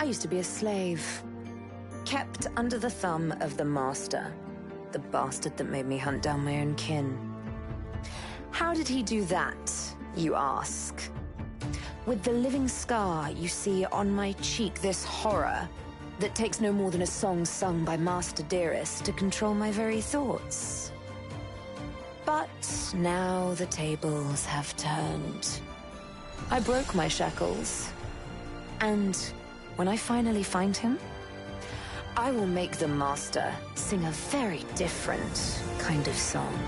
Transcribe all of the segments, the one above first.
I used to be a slave, kept under the thumb of the master, the bastard that made me hunt down my own kin. How did he do that, you ask? With the living scar you see on my cheek, this horror that takes no more than a song sung by Master Dearest to control my very thoughts. But now the tables have turned. I broke my shackles, and when I finally find him, I will make the Master sing a very different kind of song.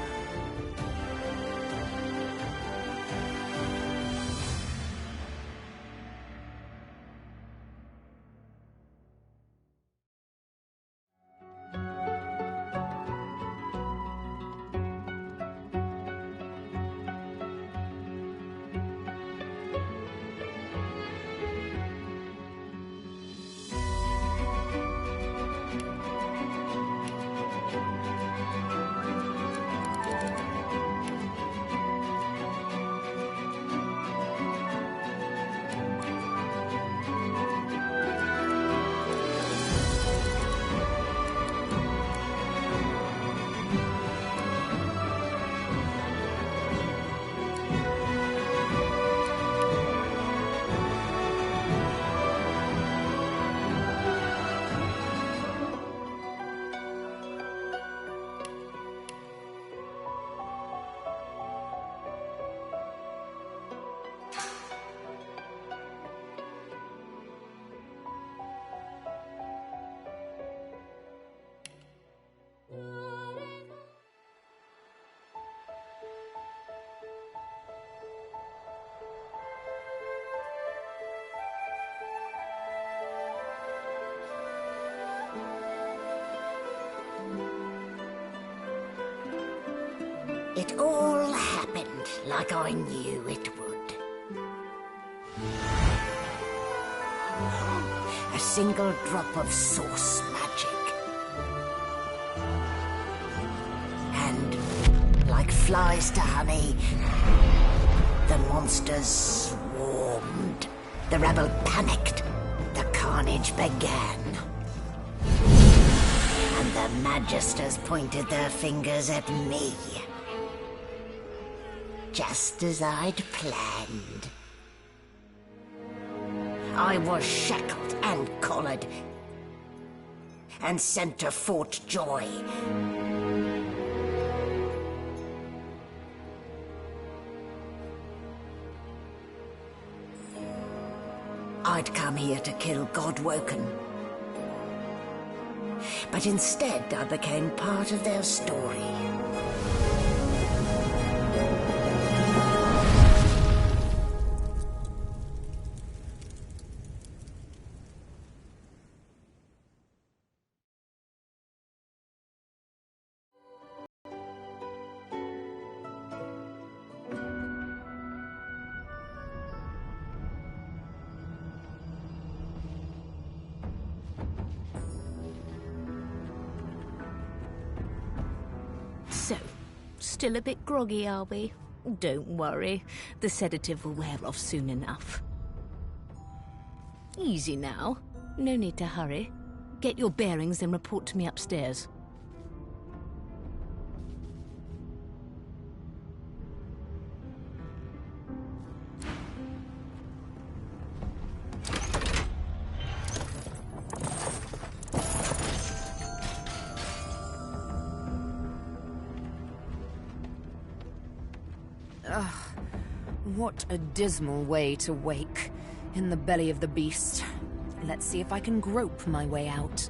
It all happened like I knew it would. A single drop of source magic. And, like flies to honey, the monsters swarmed. The rebel panicked. The carnage began. And the Magisters pointed their fingers at me. Just as I'd planned. I was shackled and collared, and sent to Fort Joy. I'd come here to kill Godwoken. But instead I became part of their story. So, still a bit groggy, are we? Don't worry, the sedative will wear off soon enough. Easy now, no need to hurry. Get your bearings and report to me upstairs. What a dismal way to wake, in the belly of the beast. Let's see if I can grope my way out.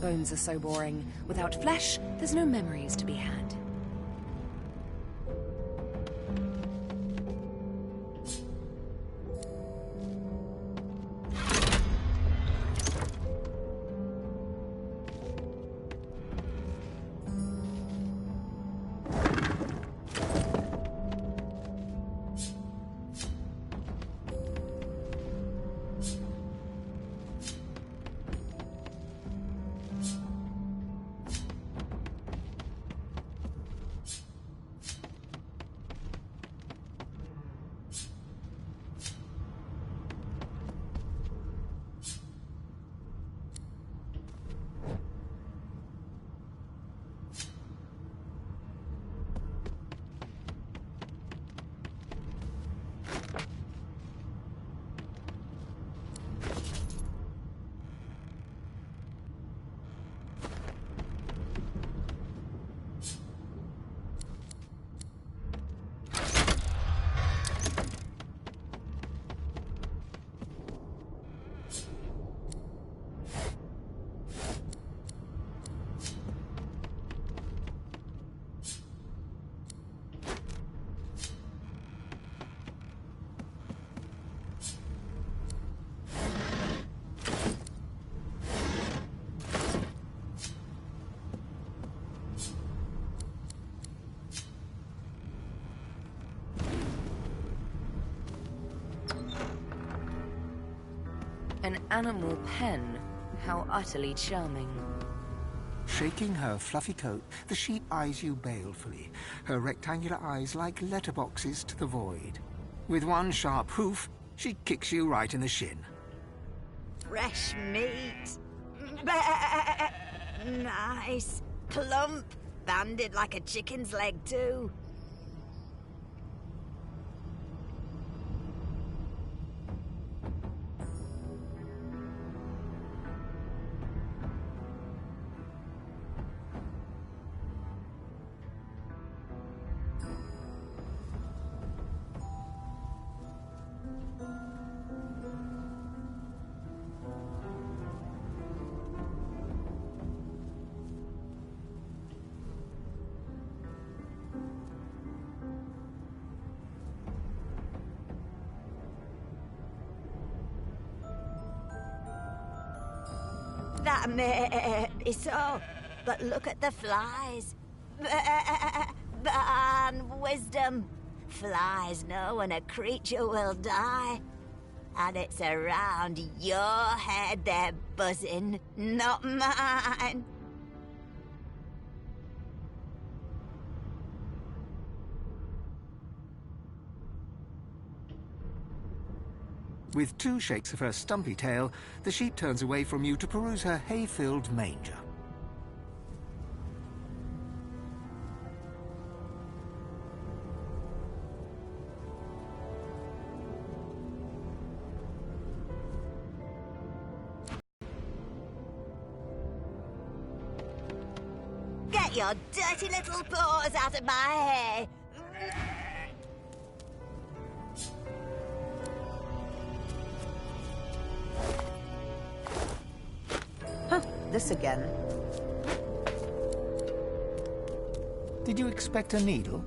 bones are so boring. Without flesh, there's no memories to be had. An animal pen? How utterly charming. Shaking her fluffy coat, the sheep eyes you balefully, her rectangular eyes like letterboxes to the void. With one sharp hoof, she kicks you right in the shin. Fresh meat. Nice. Plump. Banded like a chicken's leg, too. That may be so, but look at the flies. Ban wisdom. Flies know when a creature will die. And it's around your head they're buzzing, not mine. With two shakes of her stumpy tail, the sheep turns away from you to peruse her hay-filled manger. Get your dirty little paws out of my hay. Huh, this again. Did you expect a needle?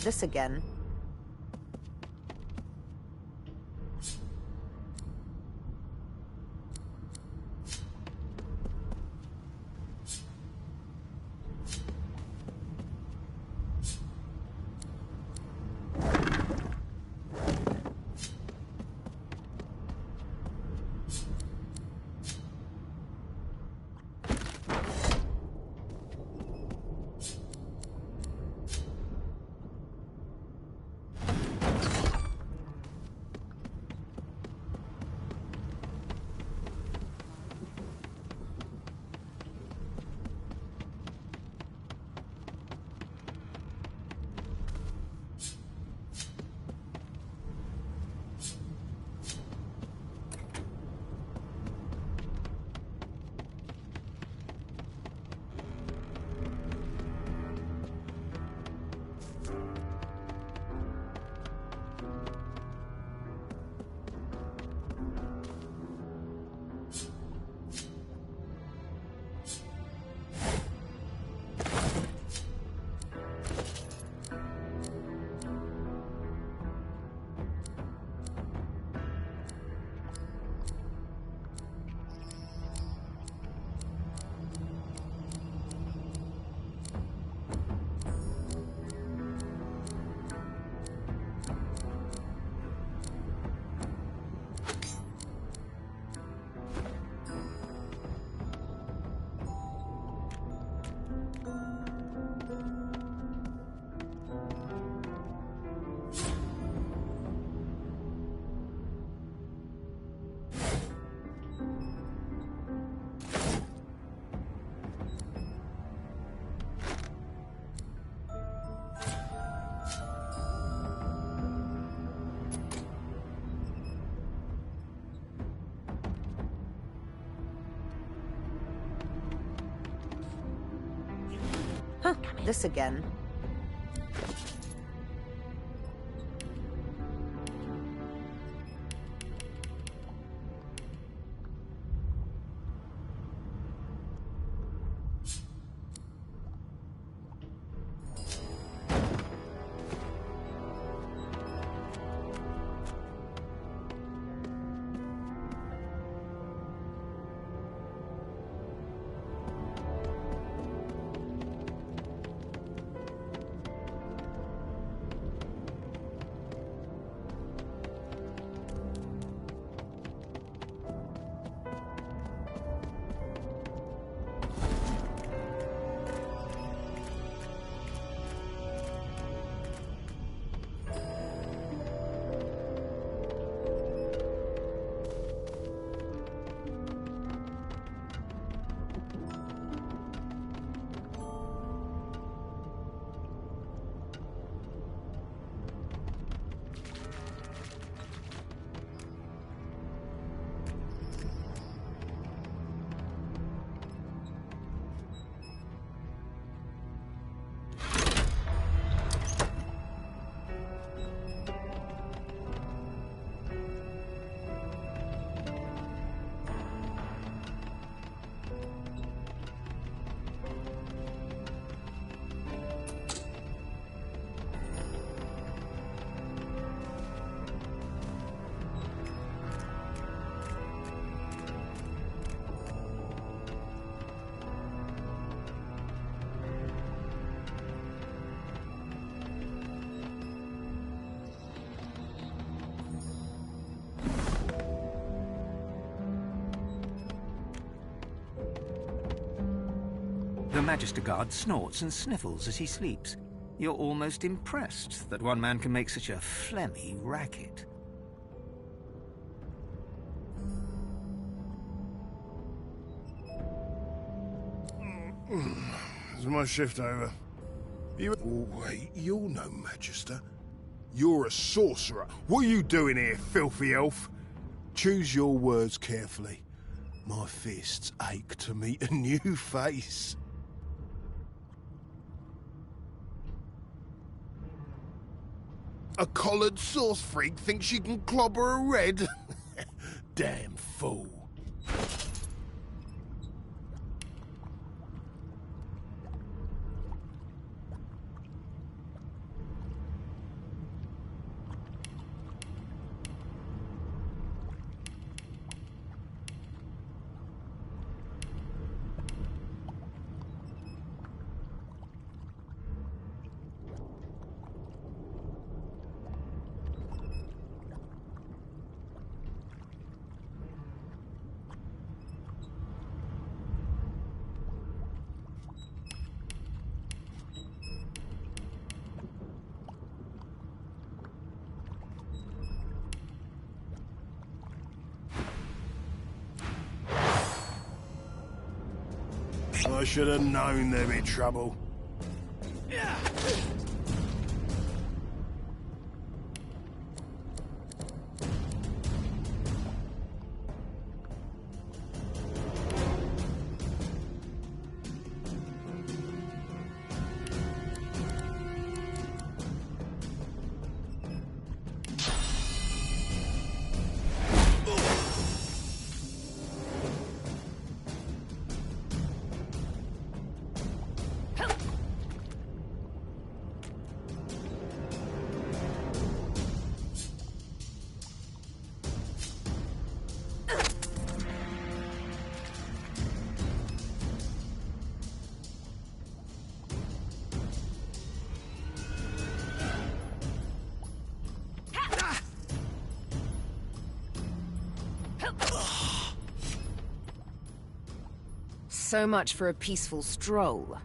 this again. Huh, this again. The Magister Guard snorts and sniffles as he sleeps. You're almost impressed that one man can make such a phlegmy racket. Is my shift over? You... Oh, wait, you're no Magister. You're a sorcerer. What are you doing here, filthy elf? Choose your words carefully. My fists ache to meet a new face. A collared sauce freak thinks she can clobber a red? Damn fool. I should have known there'd be trouble. So much for a peaceful stroll.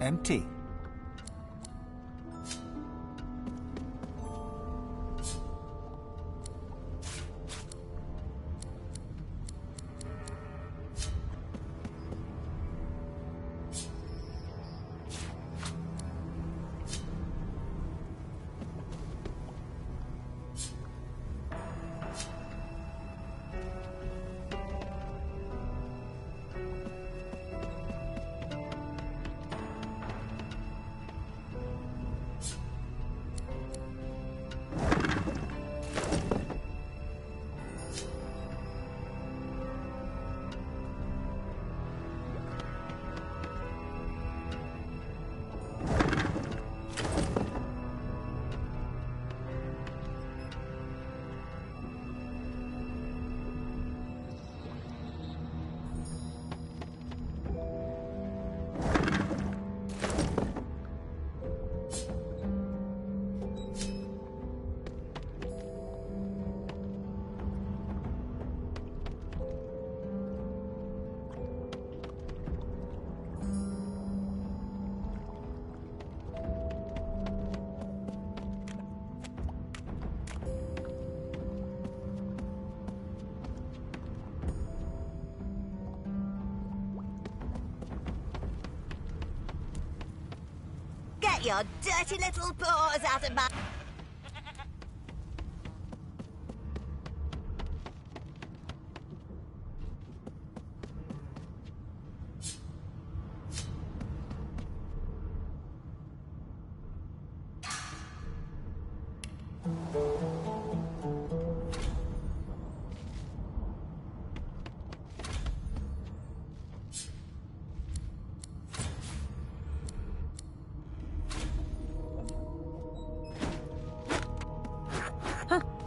Empty. Get your dirty little paws out of my...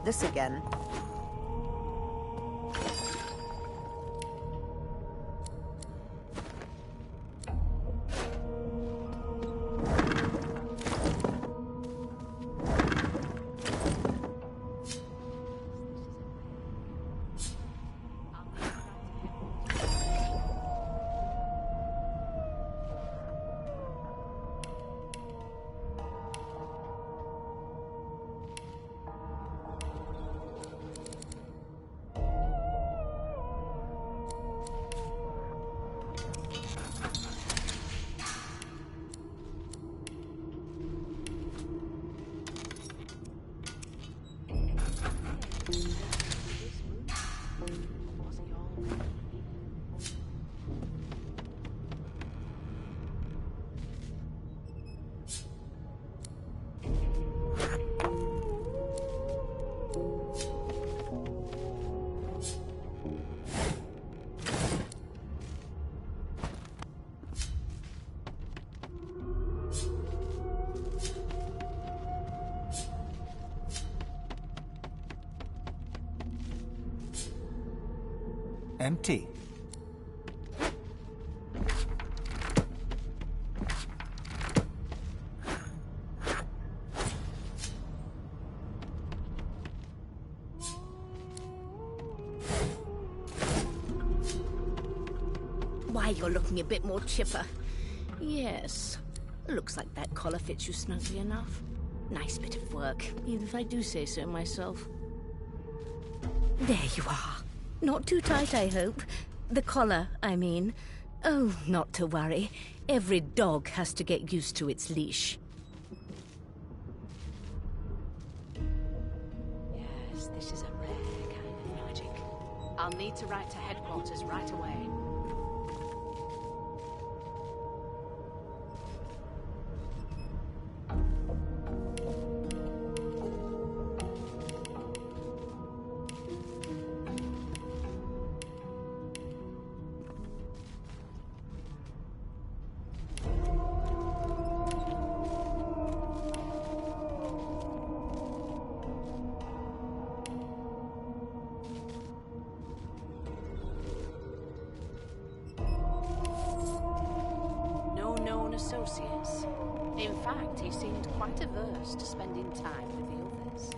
This again. Empty. Why, you're looking a bit more chipper. Yes. Looks like that collar fits you snugly enough. Nice bit of work, even if I do say so myself. There you are. Not too tight, I hope. The collar, I mean. Oh, not to worry. Every dog has to get used to its leash. Yes, this is a rare kind of magic. I'll need to write to headquarters right away. Associates. In fact, he seemed quite averse to spending time with the others.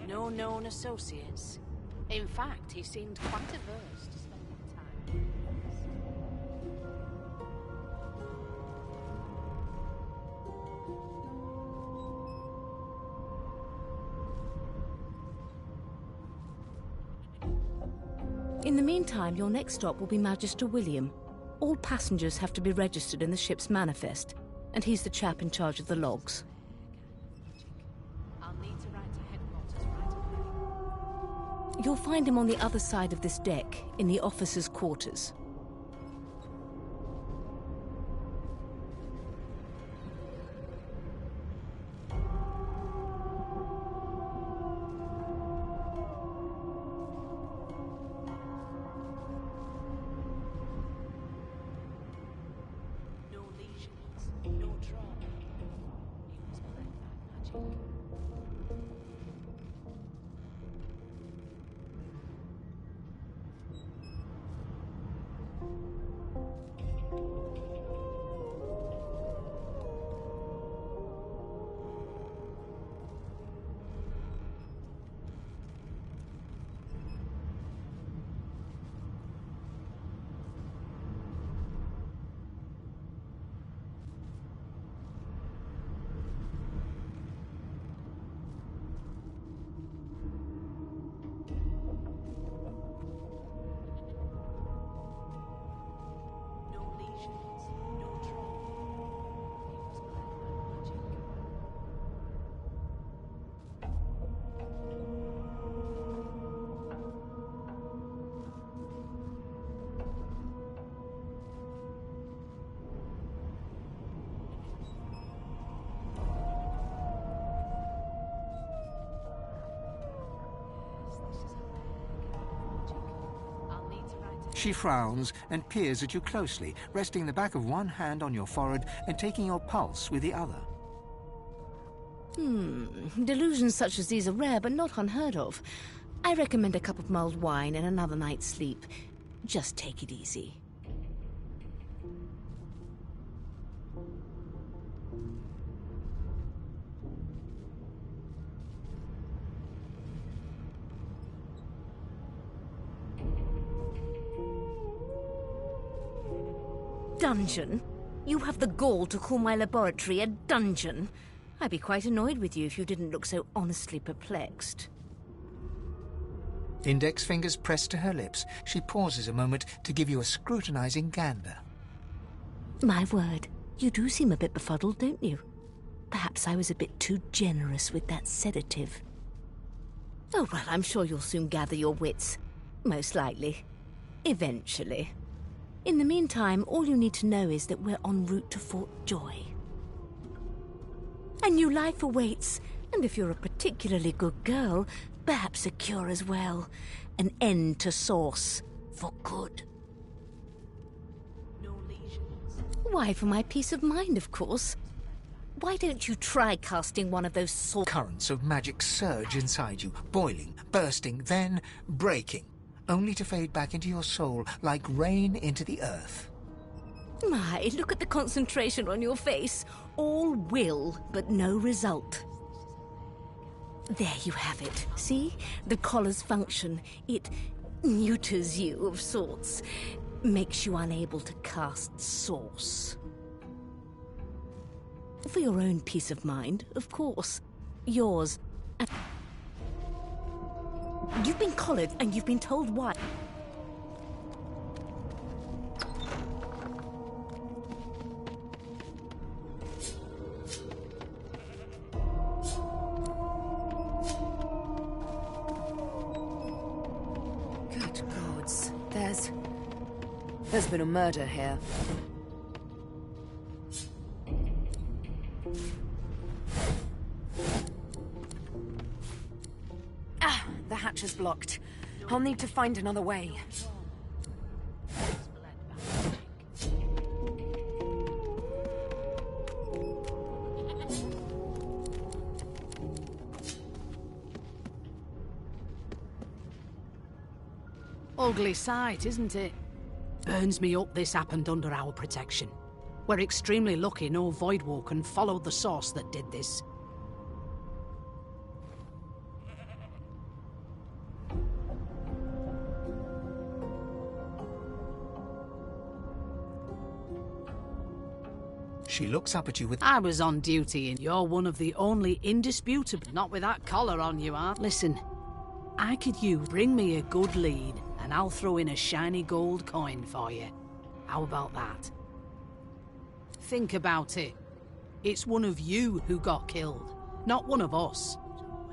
No known associates. In fact, he seemed quite averse to spending time with us. In the meantime, your next stop will be Magister William. All passengers have to be registered in the ship's manifest, and he's the chap in charge of the logs. I'll need to write to headquarters right away. You'll find him on the other side of this deck, in the officers' quarters. No lesions, no trauma. He was bled by magic. No lesions, no trauma. He was bled by magic. Yes, this is a rare kind of magic. I'll need to write to She frowns and peers at you closely, resting the back of one hand on your forehead and taking your pulse with the other. Delusions such as these are rare, but not unheard of. I recommend a cup of mulled wine and another night's sleep. Just take it easy. Dungeon? You have the gall to call my laboratory a dungeon? I'd be quite annoyed with you if you didn't look so honestly perplexed. Index fingers pressed to her lips, she pauses a moment to give you a scrutinizing gander. My word, you do seem a bit befuddled, don't you? Perhaps I was a bit too generous with that sedative. Oh, well, I'm sure you'll soon gather your wits. Most likely. Eventually. In the meantime, all you need to know is that we're en route to Fort Joy. A new life awaits, and if you're a particularly good girl, perhaps a cure as well. An end to Source. For good. No lesions. Why, for my peace of mind, of course. Why don't you try casting one of those Currents of magic surge inside you, boiling, bursting, then breaking, only to fade back into your soul like rain into the earth. My, look at the concentration on your face. All will, but no result. There you have it. See? The collar's function. It neuters you of sorts. Makes you unable to cast Source. For your own peace of mind, of course. Yours. You've been collared and you've been told why. Good gods. There's been a murder here. The hatch is blocked. I'll need to find another way. Ugly sight, isn't it? Burns me up this happened under our protection. We're extremely lucky no Voidwalker followed the source that did this. She looks up at you with... I was on duty and you're one of the only indisputable... Not with that collar on you, Art. Listen, I could you bring me a good lead and I'll throw in a shiny gold coin for you. How about that? Think about it. It's one of you who got killed, not one of us.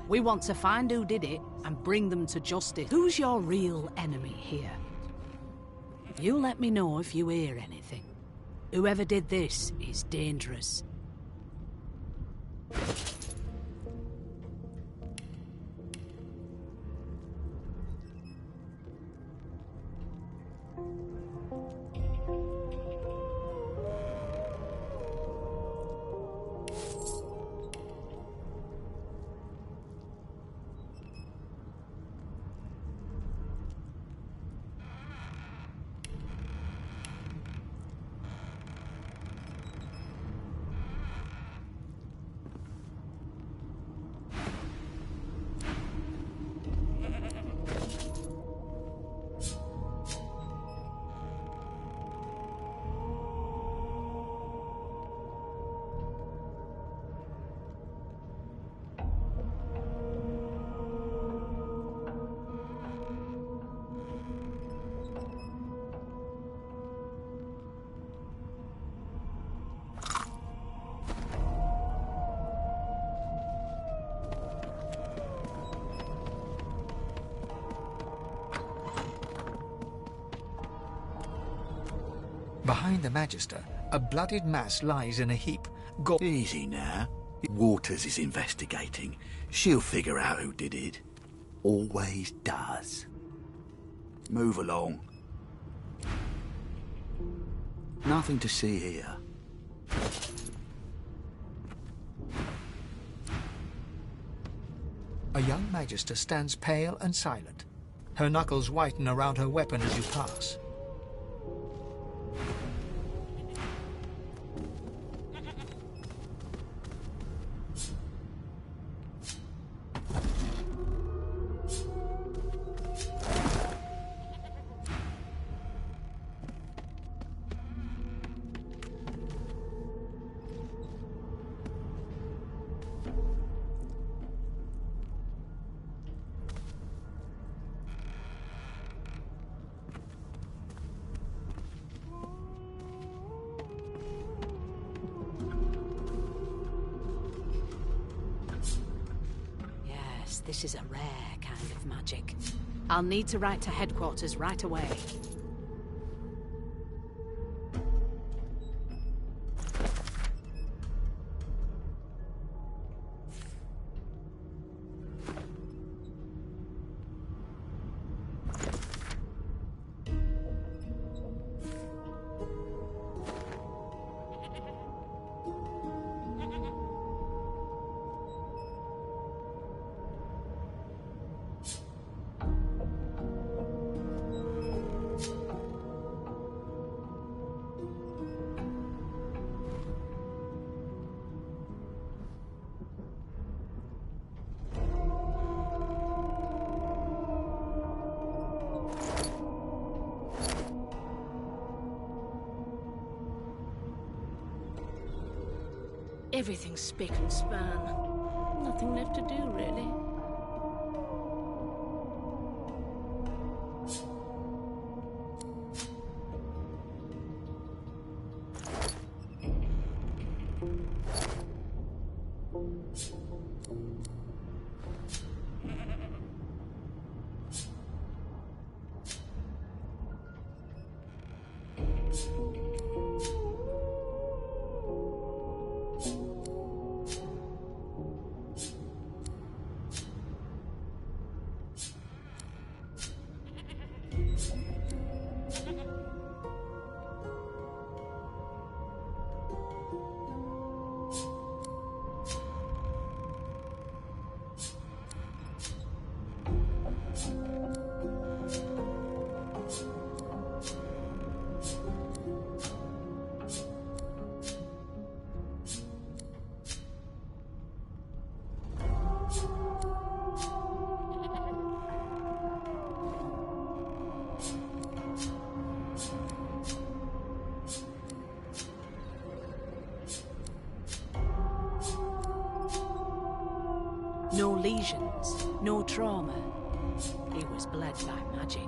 We want to find who did it and bring them to justice. Who's your real enemy here? You let me know if you hear anything. Whoever did this is dangerous. Behind the Magister, a bloodied mass lies in a heap. Easy now. Waters is investigating. She'll figure out who did it. Always does. Move along. Nothing to see here. A young Magister stands pale and silent. Her knuckles whiten around her weapon as you pass. This is a rare kind of magic. I'll need to write to headquarters right away. Everything's spick and span. Nothing left to do, really. No lesions, no trauma. He was bled by magic.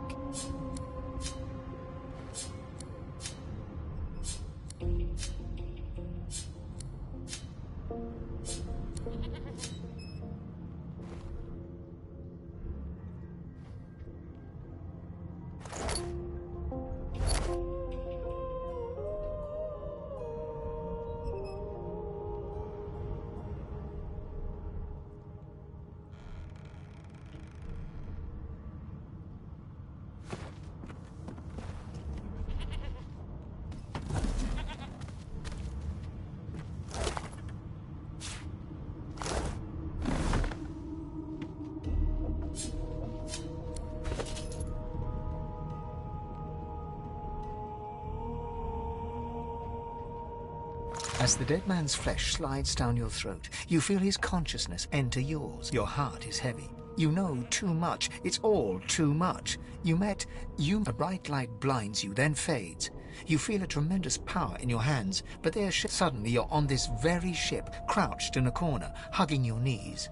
As the dead man's flesh slides down your throat, you feel his consciousness enter yours. Your heart is heavy. You know too much. It's all too much. A bright light blinds you, then fades. You feel a tremendous power in your hands, but suddenly you're on this very ship, crouched in a corner, hugging your knees.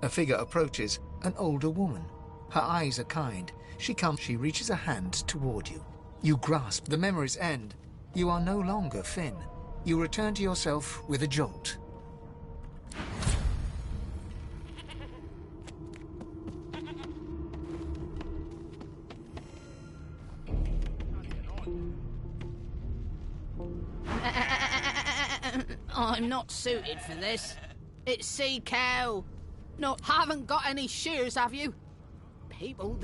A figure approaches, an older woman. Her eyes are kind. She reaches a hand toward you. You grasp. The memories end. You are no longer Finn. You return to yourself with a jolt. I'm not suited for this. It's sea cow. No, haven't got any shears, have you? People...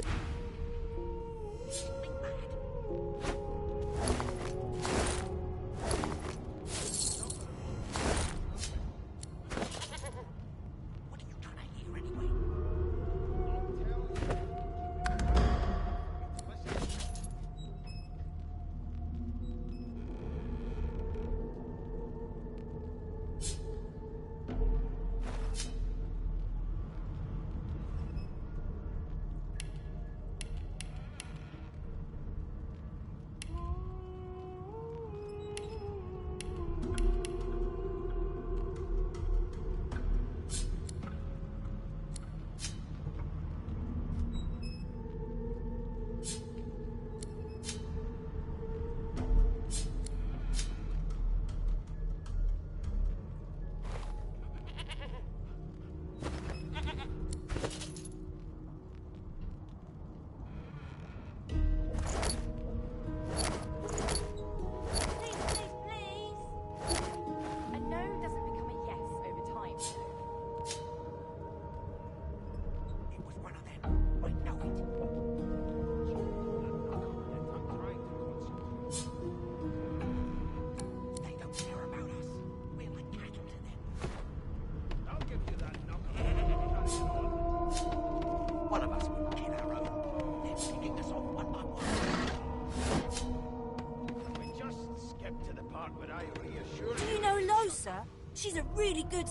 She's a really good...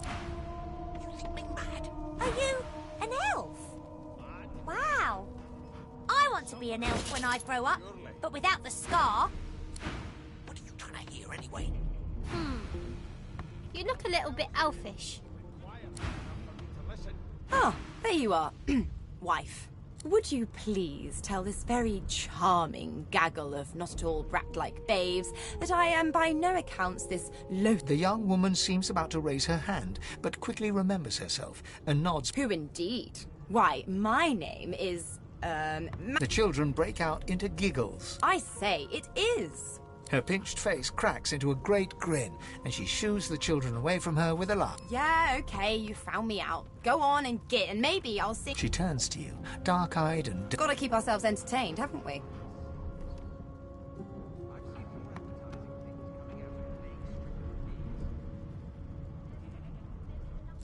You think me mad? Are you an elf? Wow. I want to be an elf when I grow up, but without the scar. What are you trying to hear anyway? You look a little bit elfish. Ah, there you are. Wife. Would you please tell this very charming gaggle of not-at-all brat-like babes that I am by no accounts this low... The young woman seems about to raise her hand, but quickly remembers herself and nods. Who indeed? Why, my name is, The children break out into giggles. I say, it is. Her pinched face cracks into a great grin, and she shoos the children away from her with a laugh. Yeah, okay, you found me out. Go on and get, and maybe I'll see... She turns to you, dark-eyed and... Gotta keep ourselves entertained, haven't we?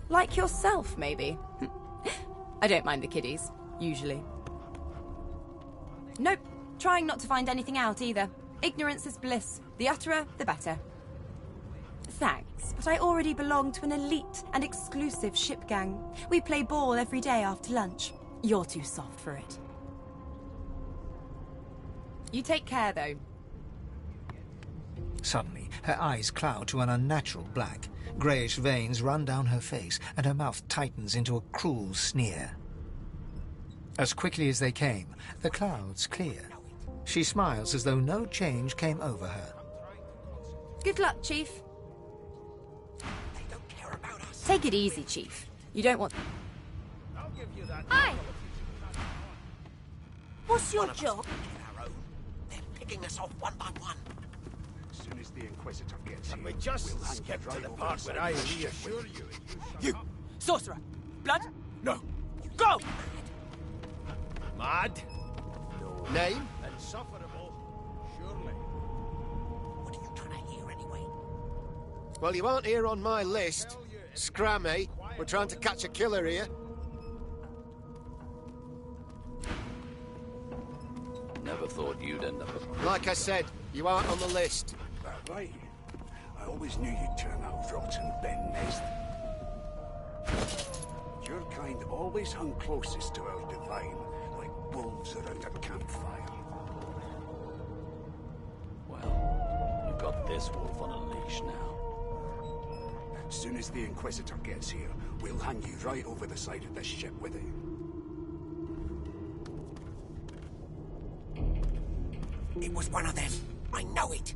Like yourself, maybe. I don't mind the kiddies, usually. Nope, trying not to find anything out either. Ignorance is bliss. The utterer, the better. Thanks, but I already belong to an elite and exclusive ship gang. We play ball every day after lunch. You're too soft for it. You take care, though. Suddenly, her eyes cloud to an unnatural black. Greyish veins run down her face, and her mouth tightens into a cruel sneer. As quickly as they came, the clouds clear. She smiles as though no change came over her. Good luck, Chief. They don't care about us. Take it easy, Chief. You don't want... I'll give you that. Hi! What's your job? They're picking us off one by one. As soon as the Inquisitor gets Can here, we just we'll hang skip you to right the over part side where I of the ship reassure with you? You! Sorcerer! Blood? No. Go! Mad? No. Name? Insufferable? Surely. What are you trying to hear anyway? Well, you aren't here on my list. Scram, eh? We're trying to catch a killer here. Never thought you'd end up... Like I said, you aren't on the list. That right. I always knew you'd turn out rotten, Ben Nest. Your kind always hung closest to our divine, like wolves around a campfire. Well, you've got this wolf on a leash now. As soon as the Inquisitor gets here, we'll hang you right over the side of this ship with it. It was one of them. I know it.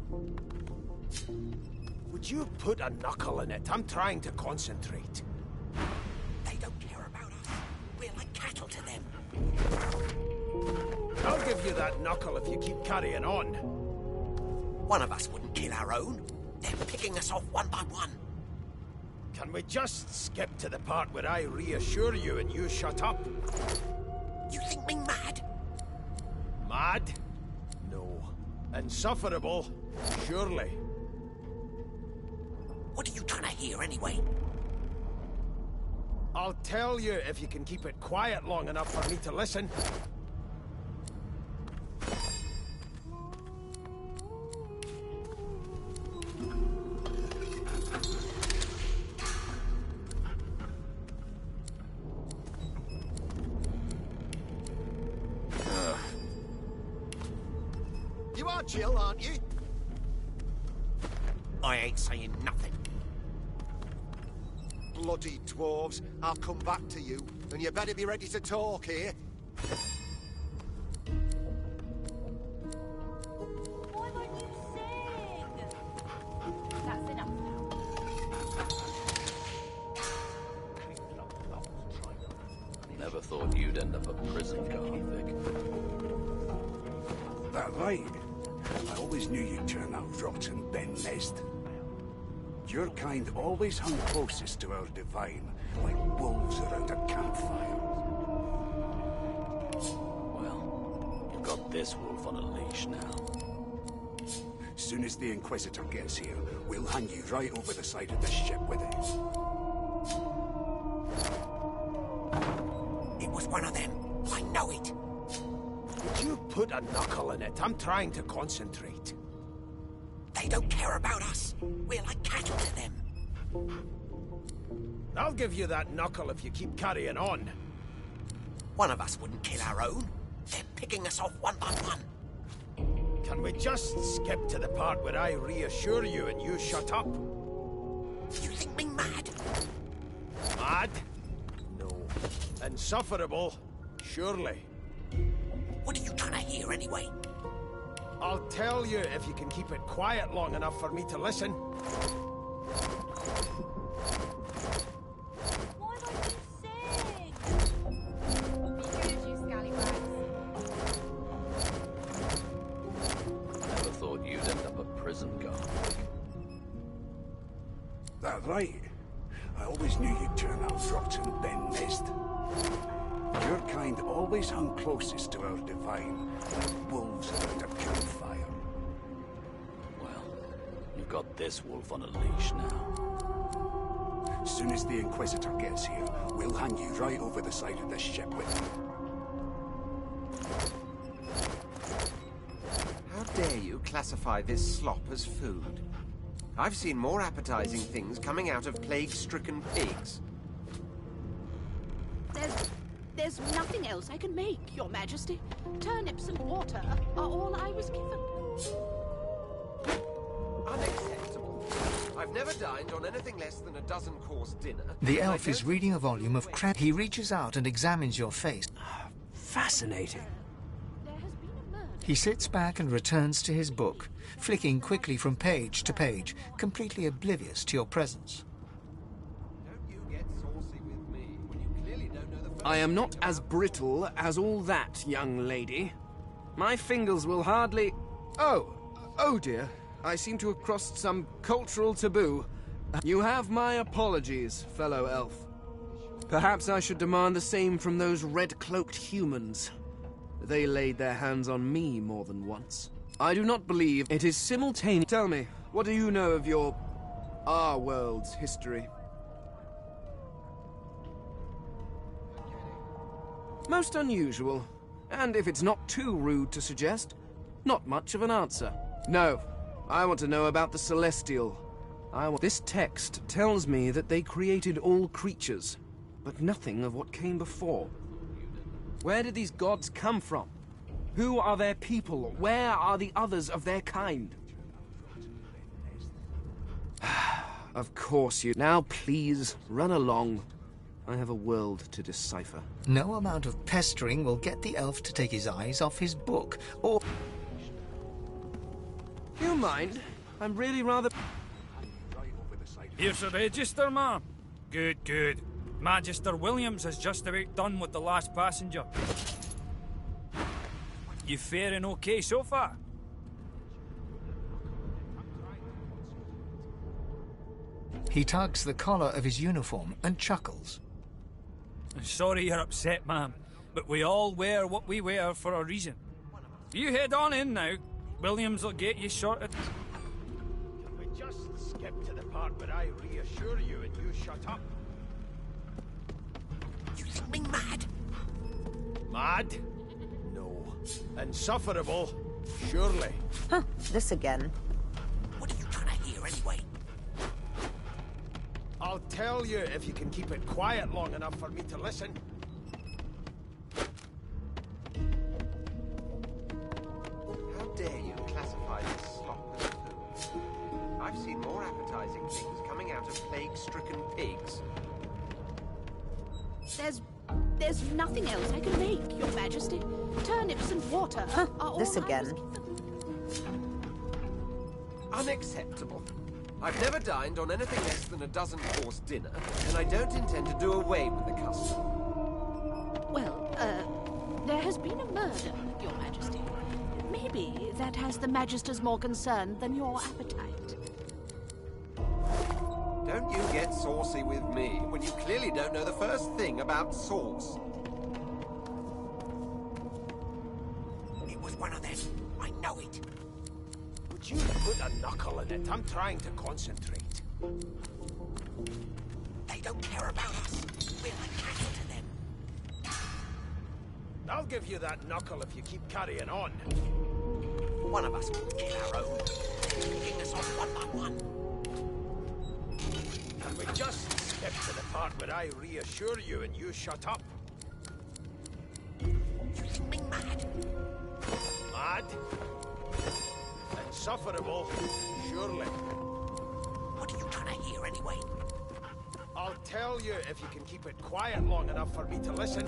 Would you put a knuckle in it? I'm trying to concentrate. They don't care about us. We're like cattle to them. I'll give you that knuckle if you keep carrying on. One of us wouldn't kill our own. They're picking us off one by one. Can we just skip to the part where I reassure you and you shut up? You think me mad? Mad? No. Insufferable? Surely. What are you trying to hear anyway? I'll tell you if you can keep it quiet long enough for me to listen. You are chill, aren't you? I ain't saying nothing. Bloody dwarves. I'll come back to you, and you better be ready to talk here. Why won't you sing? That's enough now. Never thought you'd end up a prison convict. That right. I always knew you'd turn out rotten, Ben Nest. Your kind always hung closest to our divine, like wolves around a campfire. Well, you've got this wolf on a leash now. As soon as the Inquisitor gets here, we'll hang you right over the side of this ship with it. It was one of them. I know it. Would you put a knuckle in it? I'm trying to concentrate. They don't care about us. We're like cattle to them. I'll give you that knuckle if you keep carrying on. One of us wouldn't kill our own. They're picking us off one by one. Can we just skip to the part where I reassure you and you shut up? You think me mad? Mad? No. Insufferable? Surely. What are you trying to hear anyway? I'll tell you if you can keep it quiet long enough for me to listen. Why don't you sing? Be good as you scallywags. Never thought you'd end up a prison guard. That's right. I always knew you'd turn out rotten, Ben Nest. Your kind always hung closest to our divine, like wolves around a campfire. Well, you've got this wolf on a leash now. As soon as the Inquisitor gets here, we'll hang you right over the side of this ship with him. How dare you classify this slop as food? I've seen more appetizing things coming out of plague-stricken pigs. There's nothing else I can make, Your Majesty. Turnips and water are all I was given. Unacceptable. I've never dined on anything less than a dozen-course dinner. The elf is reading a volume of craft. He reaches out and examines your face. Fascinating. He sits back and returns to his book, flicking quickly from page to page, completely oblivious to your presence. I am not as brittle as all that, young lady. My fingers will hardly... Oh dear. I seem to have crossed some cultural taboo. You have my apologies, fellow elf. Perhaps I should demand the same from those red-cloaked humans. They laid their hands on me more than once. I do not believe it is simultaneous. Tell me, what do you know of our world's history? Most unusual, and if it's not too rude to suggest, not much of an answer. No, I want to know about the Celestial. This text tells me that they created all creatures, but nothing of what came before. Where did these gods come from? Who are their people? Where are the others of their kind? Of course you... Now please, run along. I have a world to decipher. No amount of pestering will get the elf to take his eyes off his book, or... You mind? I'm really rather... Here's the register, ma'am. Good, good. Magister Williams has just about done with the last passenger. You faring okay so far? He tugs the collar of his uniform and chuckles. Sorry you're upset, ma'am, but we all wear what we wear for a reason. You head on in now. Williams will get you sorted. Can we just skip to the part where I reassure you and you shut up? You think me mad? Mad? No. Insufferable? Surely. Huh, this again. What are you trying to hear anyway? I'll tell you if you can keep it quiet long enough for me to listen. How dare you classify this slop as food? I've seen more appetizing things coming out of plague-stricken pigs. There's nothing else I can make, Your Majesty. Turnips and water are all This I was again. given. Unacceptable. I've never dined on anything less than a dozen-course dinner, and I don't intend to do away with the custom. Well, there has been a murder, Your Majesty. Maybe that has the Magisters more concerned than your appetite. Don't you get saucy with me when you clearly don't know the first thing about sauce. It was one of them. I know it. Would you put a knuckle in it? I'm trying to concentrate. They don't care about us. We're the cattle to them. I'll give you that knuckle if you keep carrying on. One of us will kill our own. They're picking us off one by one. Can we just skip to the part where I reassure you and you shut up? You think me mad? Mad? Insufferable? Surely. What are you trying to hear anyway? I'll tell you if you can keep it quiet long enough for me to listen.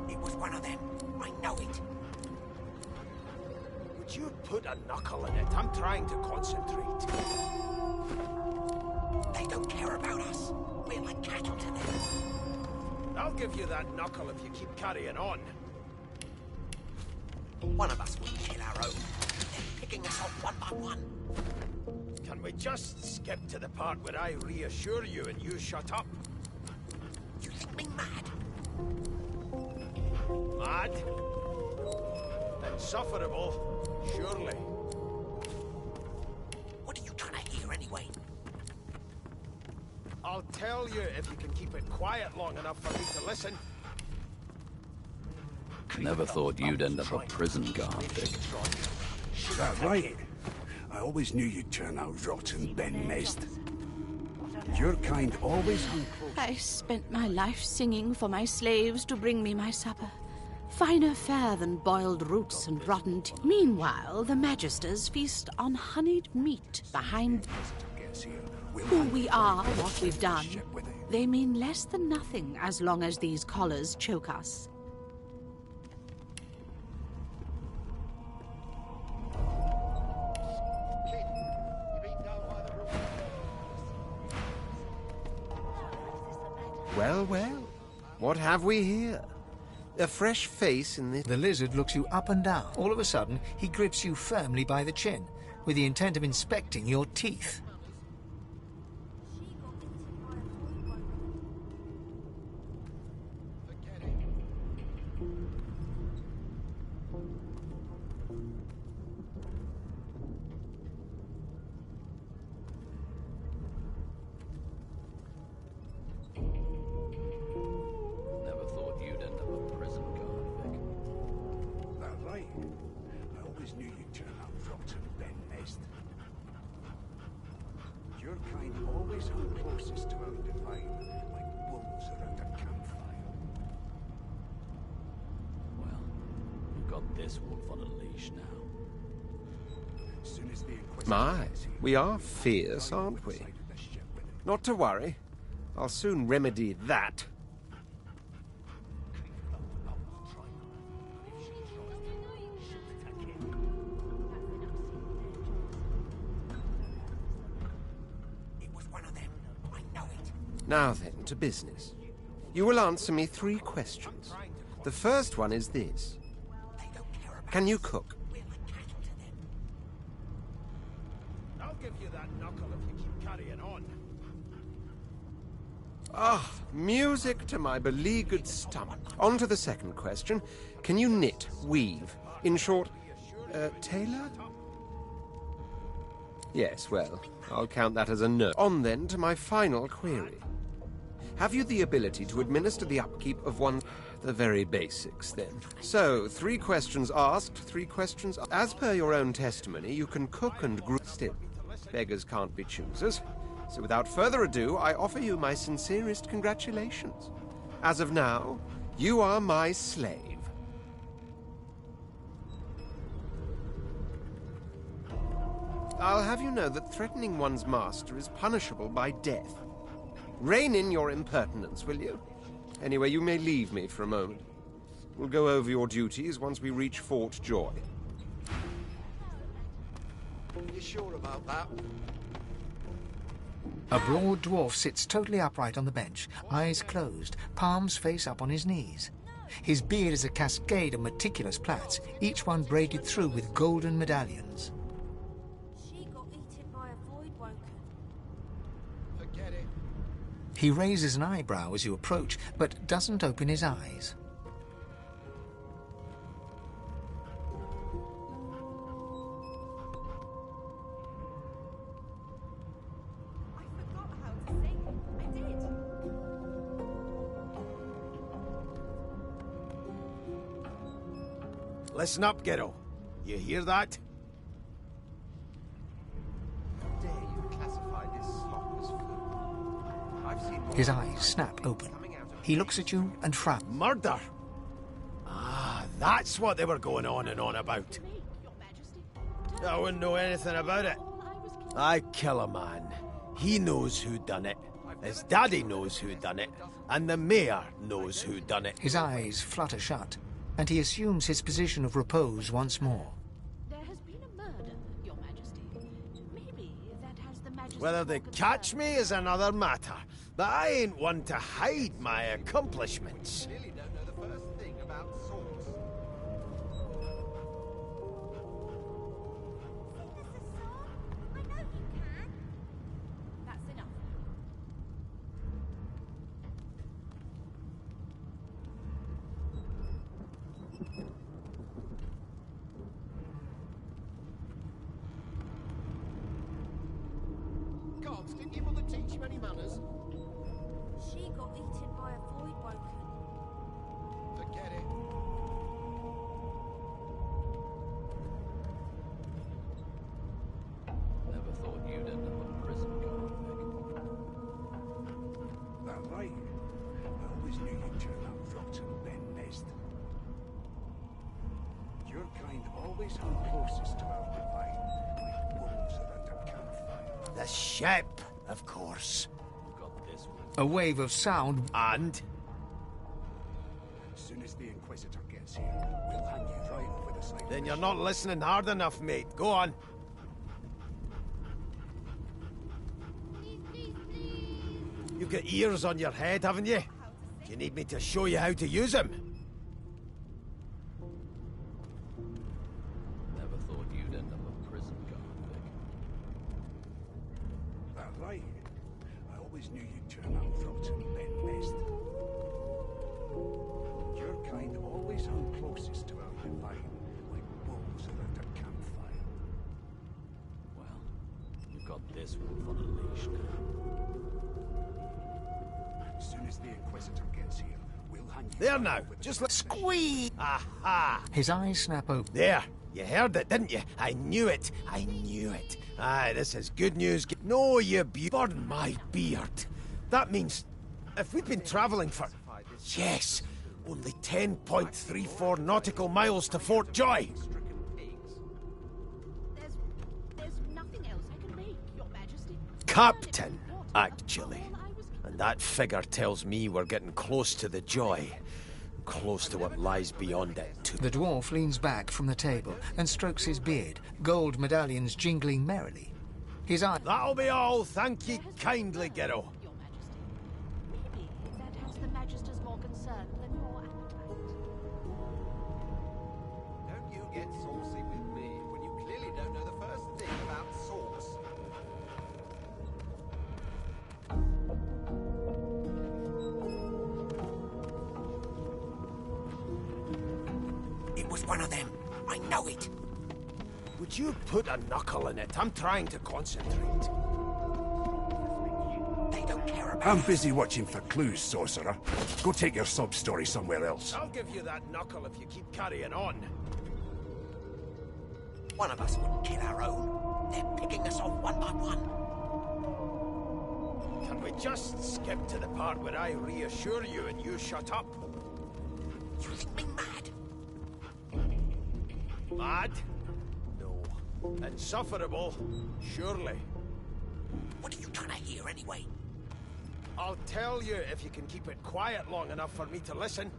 It was one of them. I know it. Would you put a knuckle in it? I'm trying to concentrate. They don't care about us. We're like cattle to them. I'll give you that knuckle if you keep carrying on. One of us will kill our own. They're picking us off one by one. Can we just skip to the part where I reassure you and you shut up? You think me mad? Mad? Insufferable, surely. What are you trying to hear anyway? I'll tell you if you can keep it quiet long enough for me to listen. Never thought you'd end up a prison guard, Vic. Is that right? I always knew you'd turn out rotten, Ben Mest. Your kind always hung close. I spent my life singing for my slaves to bring me my supper. Finer fare than boiled roots and rotten tea. Meanwhile, the Magisters feast on honeyed meat behind who we are, what we've done. They mean less than nothing as long as these collars choke us. Well, well. What have we here? A fresh face in the... The lizard looks you up and down. All of a sudden, he grips you firmly by the chin, with the intent of inspecting your teeth. Never thought you'd end up a prison guard, Vic. That right? I always knew you'd turn out rotten, Ben Mest. Your kind always hung closest to our divine, like wolves around a campfire. Well, we've got this wolf on a leash now. As soon as the Inquisitor My, gets here, we are fierce, aren't we? sided the ship with it. Not to worry. I'll soon remedy that. It was one of them. I know it. Now then, to business. You will answer me 3 questions. The first one is this. They don't care about Can you cook? We're like cattle to them. I'll give you that knuckle if you keep carrying on. Ah, music to my beleaguered stomach. On to the second question. Can you knit, weave? In short, tailor? Yes, well, I'll count that as a no. On then to my final query. Have you the ability to administer the upkeep of one... The very basics, then. So, 3 questions asked, 3 questions... As per your own testimony, you can cook and brew... Still, beggars can't be choosers. So without further ado, I offer you my sincerest congratulations. As of now, you are my slave. I'll have you know that threatening one's master is punishable by death. Rein in your impertinence, will you? Anyway, you may leave me for a moment. We'll go over your duties once we reach Fort Joy. You sure about that? A broad dwarf sits totally upright on the bench, eyes closed, palms face up on his knees. His beard is a cascade of meticulous plaits, each one braided through with golden medallions. She got eaten by a void woken. Forget it. He raises an eyebrow as you approach, but doesn't open his eyes. I forgot how to sing. I did. Listen up, kiddo. You hear that? How dare you classify this slop His eyes snap open. He looks at you and frowns. Murder? Ah, that's what they were going on and on about. I wouldn't know anything about it. I kill a man. He knows who done it. His daddy knows who done it. And the mayor knows who done it. His eyes flutter shut, and he assumes his position of repose once more. There has been a murder, Your Majesty. Maybe that has the Majesty's Whether they catch me is another matter. But I ain't one to hide my accomplishments. Cobbs, didn't your mother teach you any manners? She got eaten by a void woken. Forget it. Never thought you'd end up in prison, Vic. That right? I always knew you'd turn out rotten, Ben Nest. Your kind always hung closest to our divine, like wolves around a campfire. The ship, of course. A wave of sound. And? As soon as the Inquisitor gets here, we'll hang you right over the side. Then you're not listening hard enough, mate. Go on. You've got ears on your head, haven't you? Do you need me to show you how to use them? Never thought you'd end up a prison guard, Vic. That right? I always knew you'd turn out rotten, Ben Nest. Your kind always hung closest to our divine, like wolves around a campfire. Well, you've got this wolf on a leash now. As soon as the Inquisitor gets here, we'll hang you There right now. over the Just side. like squeeze. Aha! His eyes snap open. There. You heard it, didn't you? I knew it. I knew it. Aye, this is good news. No, you burn my beard. That means if we'd been travelling for, yes, only 10.34 nautical miles to Fort Joy. There's nothing else I can make, Your Majesty. Captain, actually. And that figure tells me we're getting close to the Joy. Close to what lies beyond it, too. The dwarf leans back from the table and strokes his beard, gold medallions jingling merrily. His eye... That'll be all. Thank ye kindly, Gero. Your Majesty. Maybe that has the Magisters more concerned than your appetite. Don't you get saucy with me when you clearly don't know the first thing about sauce. It was one of them. I know it. Would you put a knuckle in it? I'm trying to concentrate. They don't care about I'm busy watching for clues, sorcerer. Go take your sub-story somewhere else. I'll give you that knuckle if you keep carrying on. One of us wouldn't kill our own. They're picking us off one by one. Can we just skip to the part where I reassure you and you shut up? You think me mad? Mad? No. Insufferable? Surely. What are you trying to hear anyway? I'll tell you if you can keep it quiet long enough for me to listen.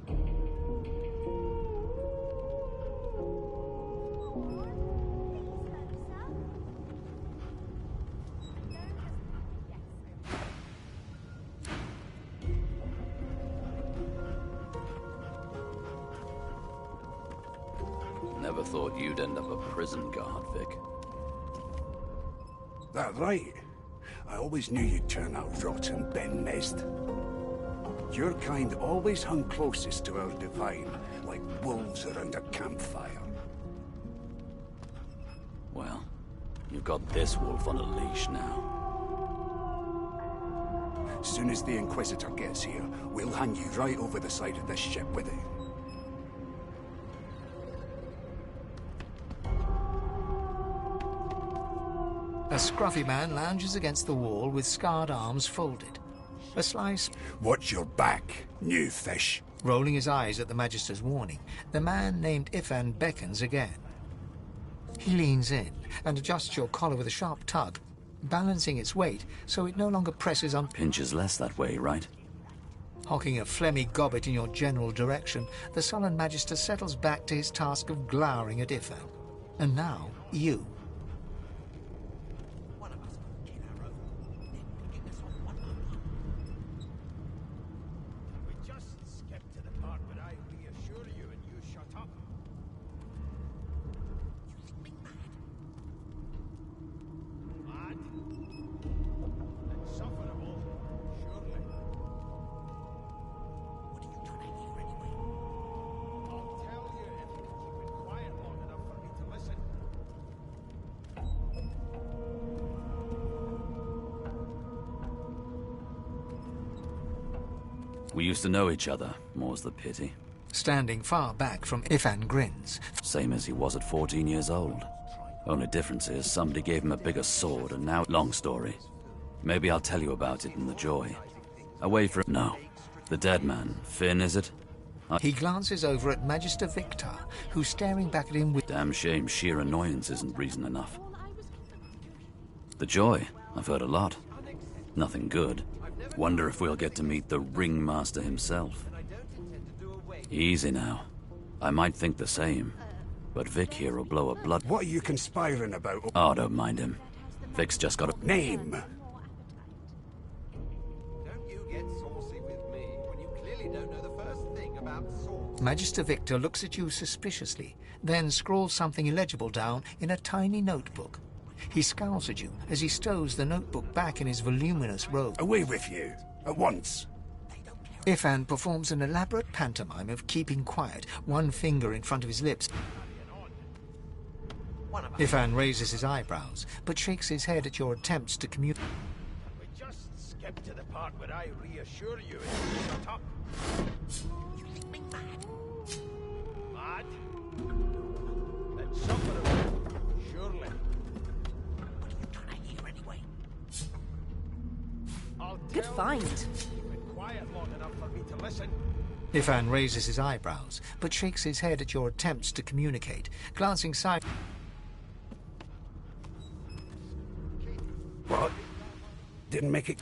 Never thought you'd end up a prison guard, Vic. That right? I always knew you'd turn out rotten, Ben Nest. Your kind always hung closest to our divine, like wolves around a campfire. Well, you've got this wolf on a leash now. As soon as the Inquisitor gets here, we'll hang you right over the side of this ship with it. A scruffy man lounges against the wall with scarred arms folded. A slice. Watch your back, new fish. Rolling his eyes at the Magister's warning, the man named Ifan beckons again. He leans in and adjusts your collar with a sharp tug, balancing its weight so it no longer presses on. Pinches less that way, right? Hocking a phlegmy gobbet in your general direction, the sullen Magister settles back to his task of glowering at Ifan. And now, you. We used to know each other, more's the pity. Standing far back from Ifan grins. Same as he was at 14 years old. Only difference is somebody gave him a bigger sword and now... Long story. Maybe I'll tell you about it in the joy. Away from... No. The dead man. Finn, is it? He glances over at Magister Victor, who's staring back at him with... Damn shame sheer annoyance isn't reason enough. The joy. I've heard a lot. Nothing good. Wonder if we'll get to meet the ringmaster himself. Easy now. I might think the same, but Vic here will blow a blood... What are you conspiring about? Oh, don't mind him. Vic's just got a... Name! Don't you get saucy with me when you clearly don't know the first thing about swords. Magister Victor looks at you suspiciously, then scrawls something illegible down in a tiny notebook. He scowls at you as he stows the notebook back in his voluminous robe. Away with you, at once. Ifan performs an elaborate pantomime of keeping quiet, one finger in front of his lips. Ifan raises his eyebrows, but shakes his head at your attempts to communicate. We just skip to the part where I reassure you and you shut up. You think me mad? Mad? Then suffer a bit, surely. What are you trying to hear anyway? Good find. You've been quiet long enough for me to listen. Ifan raises his eyebrows, but shakes his head at your attempts to communicate, glancing side... What? Didn't make it...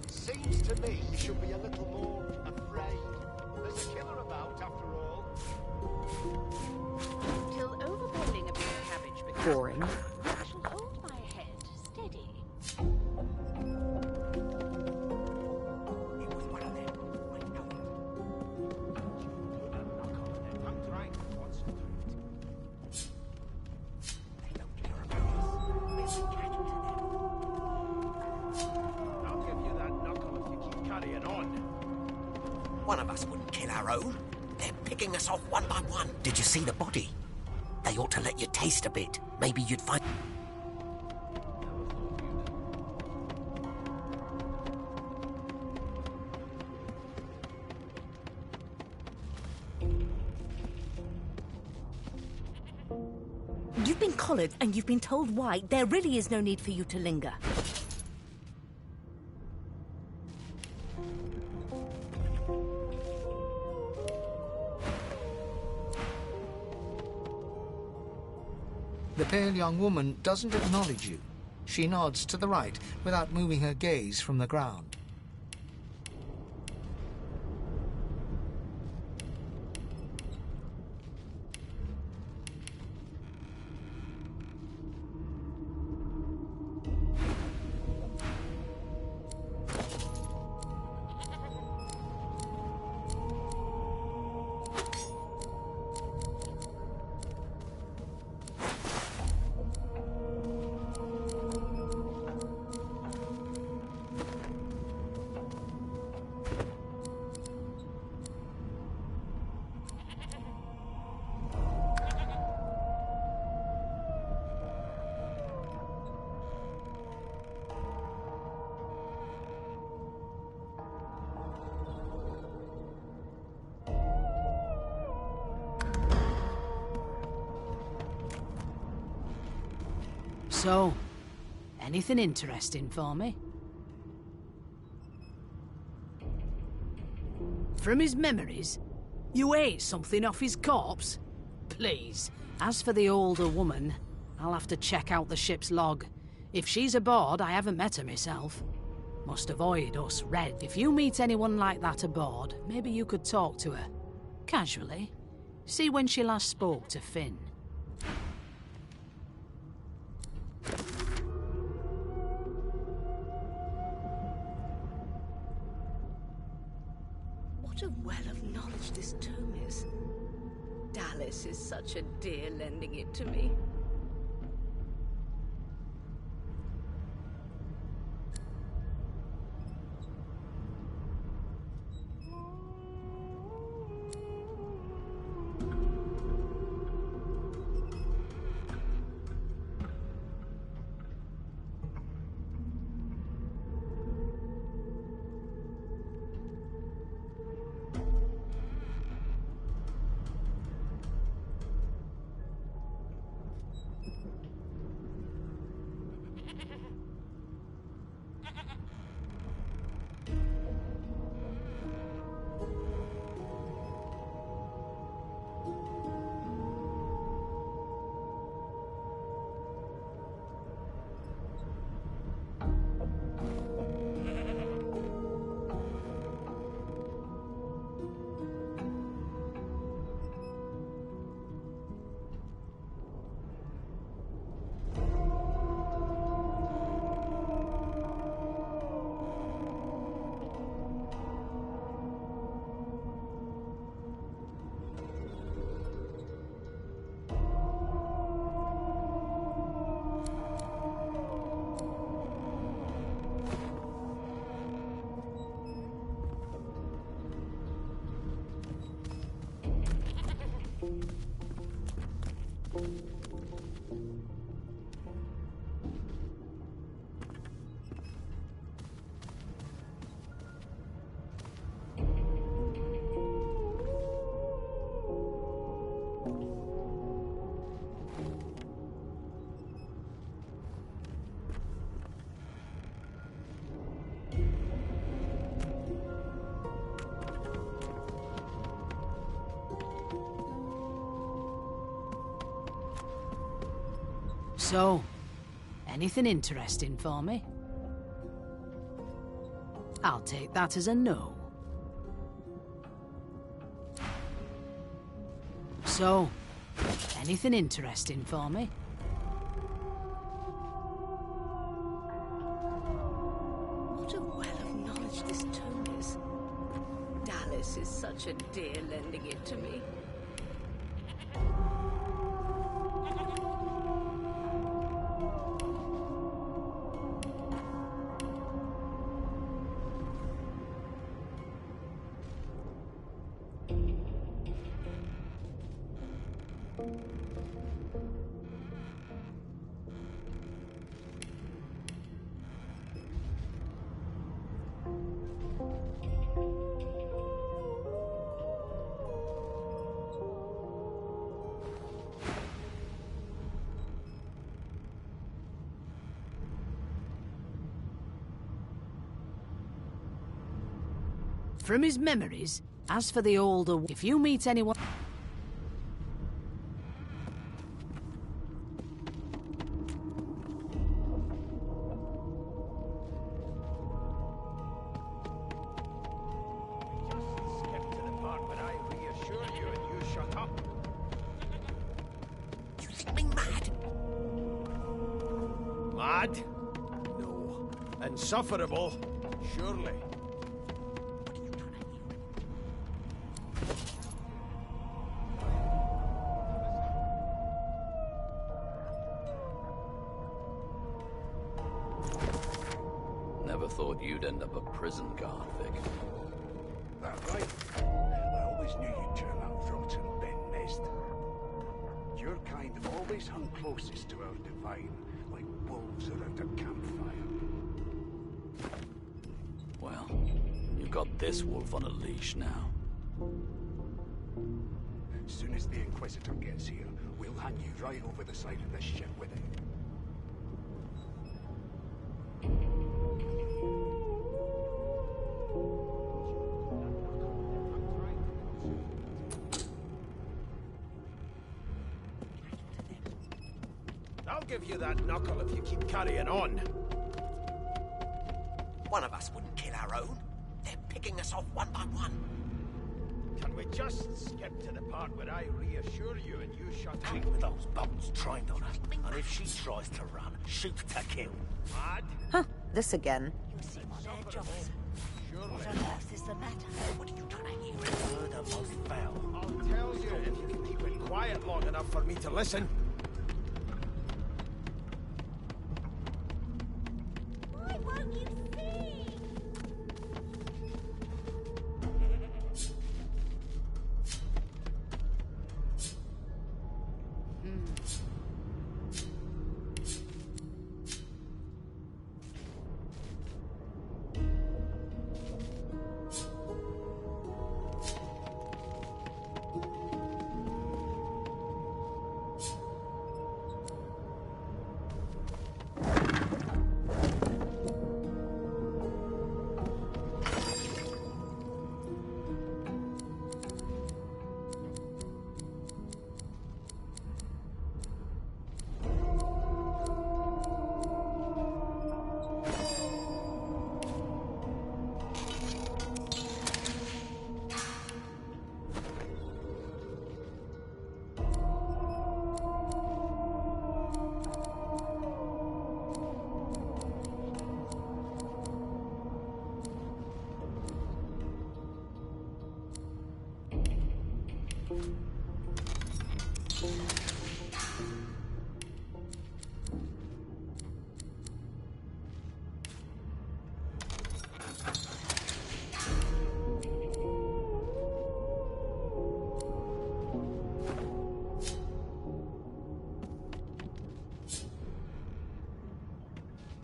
Seems to me you should be a little more afraid. There's a killer about, after all. Till overboiling a bit of cabbage becomes... Boring. I shall hold my head steady. It was one of them. I know it. You put a knock on them. I'm trying to concentrate. They don't care about us. We're cattle to them. I'll give you that knuckle if you keep carrying on. One of us wouldn't kill our own. They're picking us off one by one. Did you see the body? They ought to let you taste a bit. Maybe you'd find... You've been collared and you've been told why. There really is no need for you to linger. The pale young woman doesn't acknowledge you. She nods to the right without moving her gaze from the ground. So, anything interesting for me? From his memories, you ate something off his corpse? Please. As for the older woman, I'll have to check out the ship's log. If she's aboard, I haven't met her myself. Must avoid us red. If you meet anyone like that aboard, maybe you could talk to her. Casually. See when she last spoke to Finn. What a well of knowledge this tome is. Dallas is such a dear lending it to me. So, anything interesting for me? I'll take that as a no. So, anything interesting for me? What a well of knowledge this tome is. Dallas is such a dear lending it to me. From his memories, as for the older... If you meet anyone... think me mad? Mad? No. Insufferable? Surely. Never thought you'd end up a prison guard, Vic. That right? I always knew you'd turn out rotten, Ben Nest. Your kind always hung closest to our divine, like wolves around a campfire. Well, you've got this wolf on a leash now. As soon as the Inquisitor gets here, we'll hang you right over the side of this ship with it. I'll give you that knuckle if you keep carrying on. One of us wouldn't kill our own. They're picking us off one by one. Can we just skip to the part where I reassure you and you shut up? With those bolts trained on her. And if she tries to run, shoot to kill. Mad? Huh, this again. You see what their job is. What on earth is the matter? What are you trying to hear? Word of most foul. I'll tell you if you can keep it quiet long enough for me to listen. Why won't you see?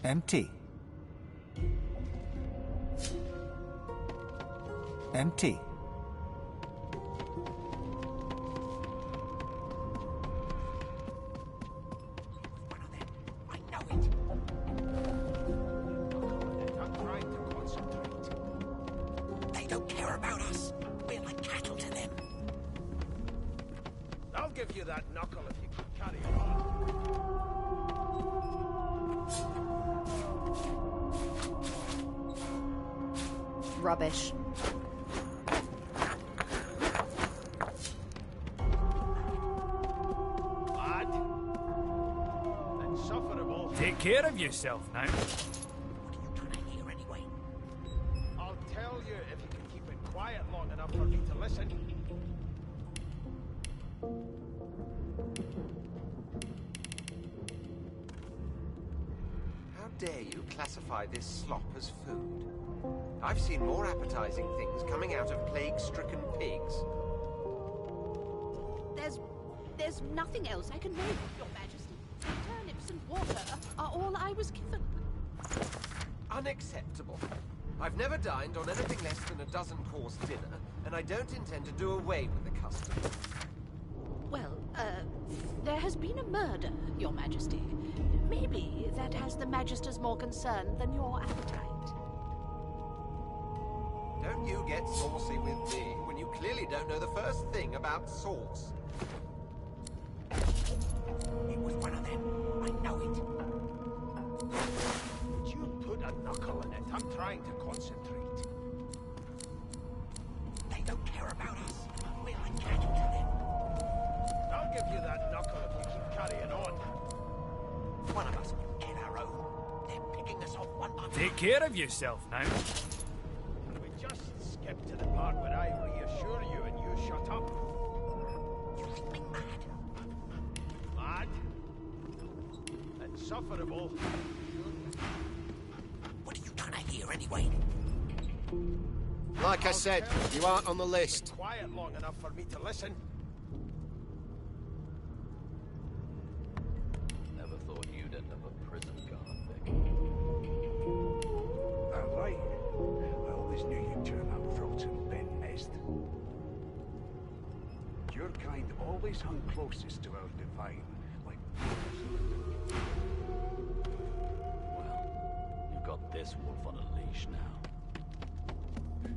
Empty. Empty. I'm trying to concentrate. They don't care about us. We're like cattle to them. I'll give you that knuckle if you keep carrying on. Rubbish. Lad. Insufferable. Take care of yourself now. What are you trying to hear anyway? I'll tell you if you can keep it quiet long enough for me to listen. How dare you classify this slop as food? I've seen more appetizing things coming out of plague-stricken pigs. There's nothing else I can make, Your Majesty. Turnips and water are all I was given. Unacceptable. I've never dined on anything less than a dozen-course dinner, and I don't intend to do away with the custom. Well, there has been a murder, Your Majesty. Maybe that has the Magisters more concerned than your appetite. Don't you get saucy with me when you clearly don't know the first thing about sauce. It was one of them. I know it. Would you put a knuckle in it? I'm trying to concentrate. They don't care about us. We're like cattle to them. I'll give you that knuckle if you keep carrying care of yourself now. We just skipped to the part where I reassure you and you shut up. You think me mad? Mad? Insufferable. What are you trying to hear anyway? Like I said, you aren't on the list. Quiet long enough for me to listen. Never thought you'd end up a prison guard, Vic. Right. I always knew you'd turn out rotten, Ben Nest. Your kind always hung closest to our divine, like... Well, you've got this wolf on a leash now.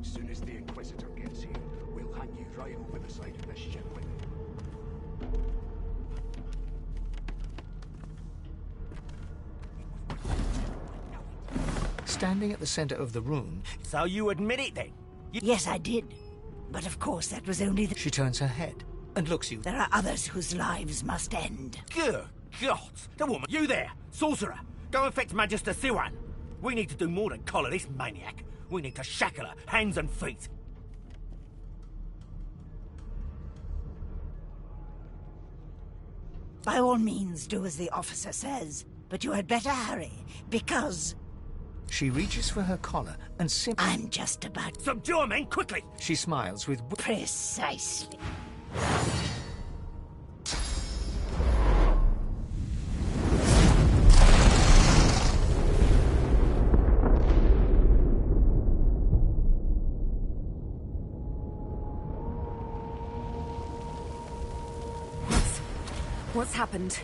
Soon as the Inquisitor gets here, we'll hang you right over the side of this ship with it. Standing at the center of the room... So you admit it then? Yes, I did. But of course, that was only the... She turns her head and looks you... There are others whose lives must end. Good God! The woman! You there! Sorcerer! Go and fetch Magister Siwan! We need to do more than collar this maniac. We need to shackle her, hands and feet. By all means, do as the officer says. But you had better hurry, because... She reaches for her collar and simply... I'm just about... Subdue her, men, quickly! She smiles with... Precisely. What's happened?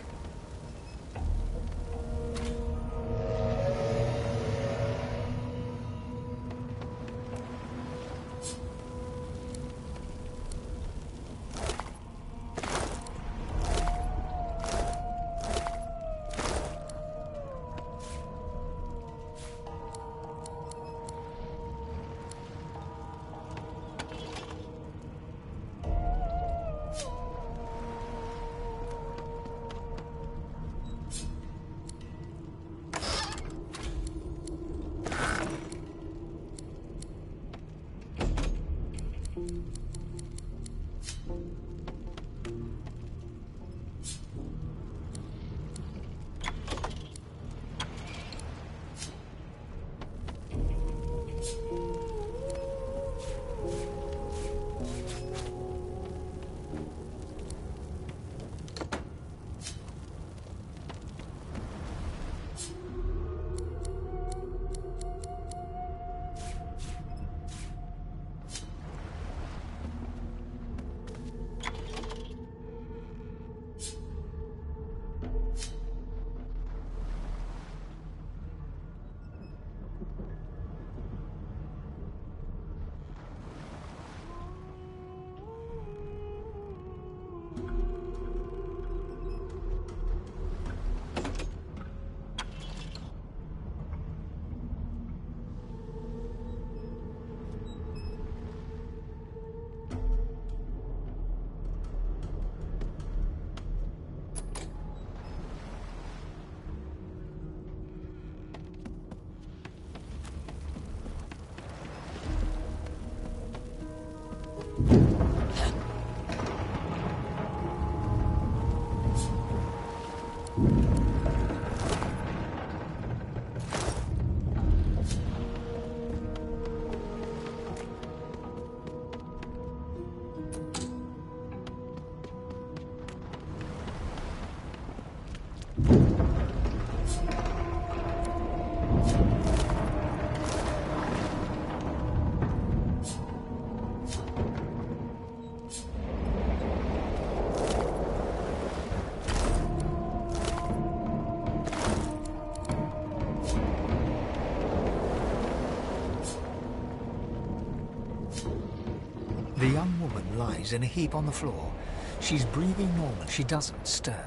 The young woman lies in a heap on the floor. She's breathing normal. She doesn't stir.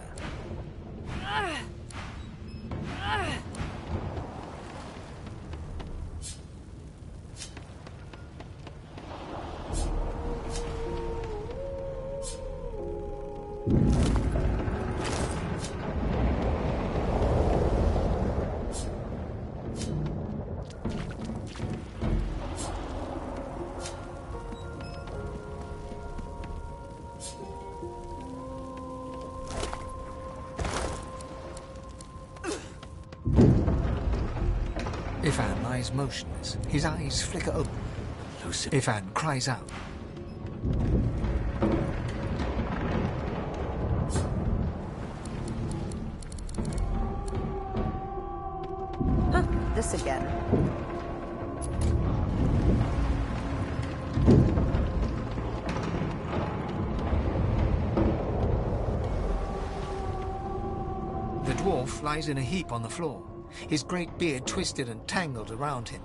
Ifan lies motionless. His eyes flicker open. Ifan cries out. Huh, this again. The dwarf lies in a heap on the floor, his great beard twisted and tangled around him.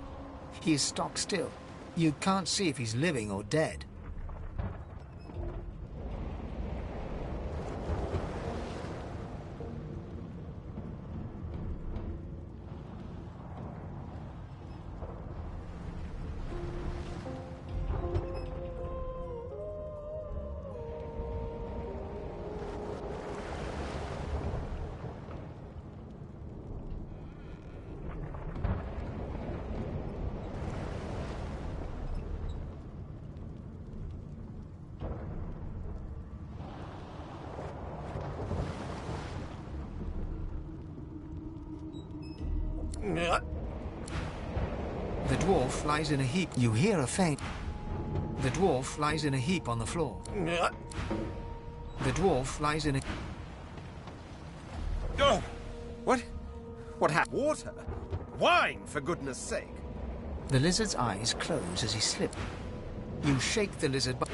He is stock still. You can't see if he's living or dead. The dwarf lies in a heap. You hear a faint. The dwarf lies in a heap on the floor. The dwarf lies in a... Oh! What? What happened? Water? Wine, for goodness sake! The lizard's eyes close as he slips. You shake the lizard by...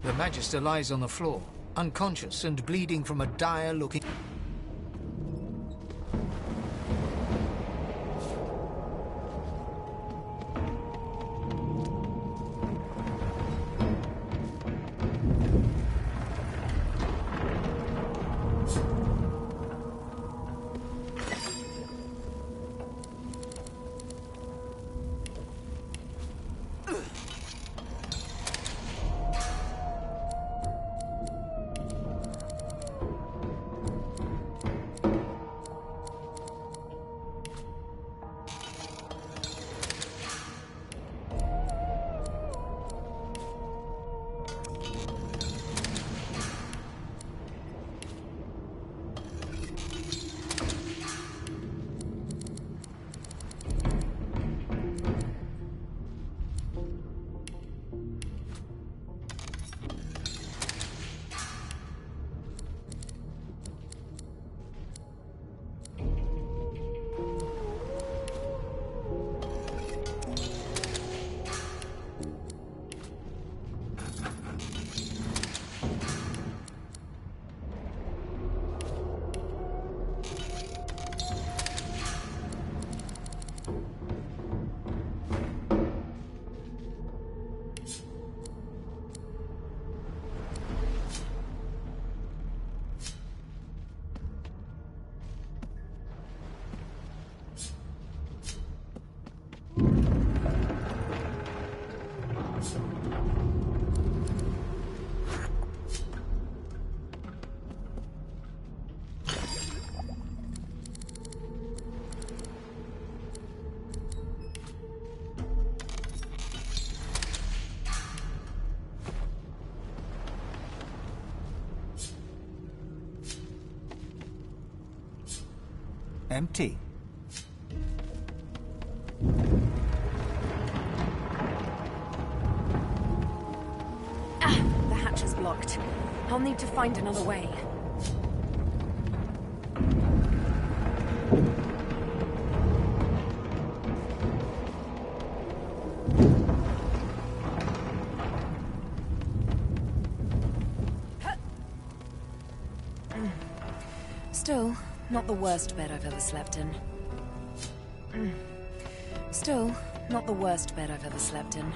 The Magister lies on the floor, unconscious and bleeding from a dire-looking... Empty. The hatch is blocked. I'll need to find another way. Still, not the worst bed I've ever slept in. Still, not the worst bed I've ever slept in.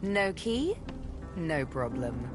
No key? No problem.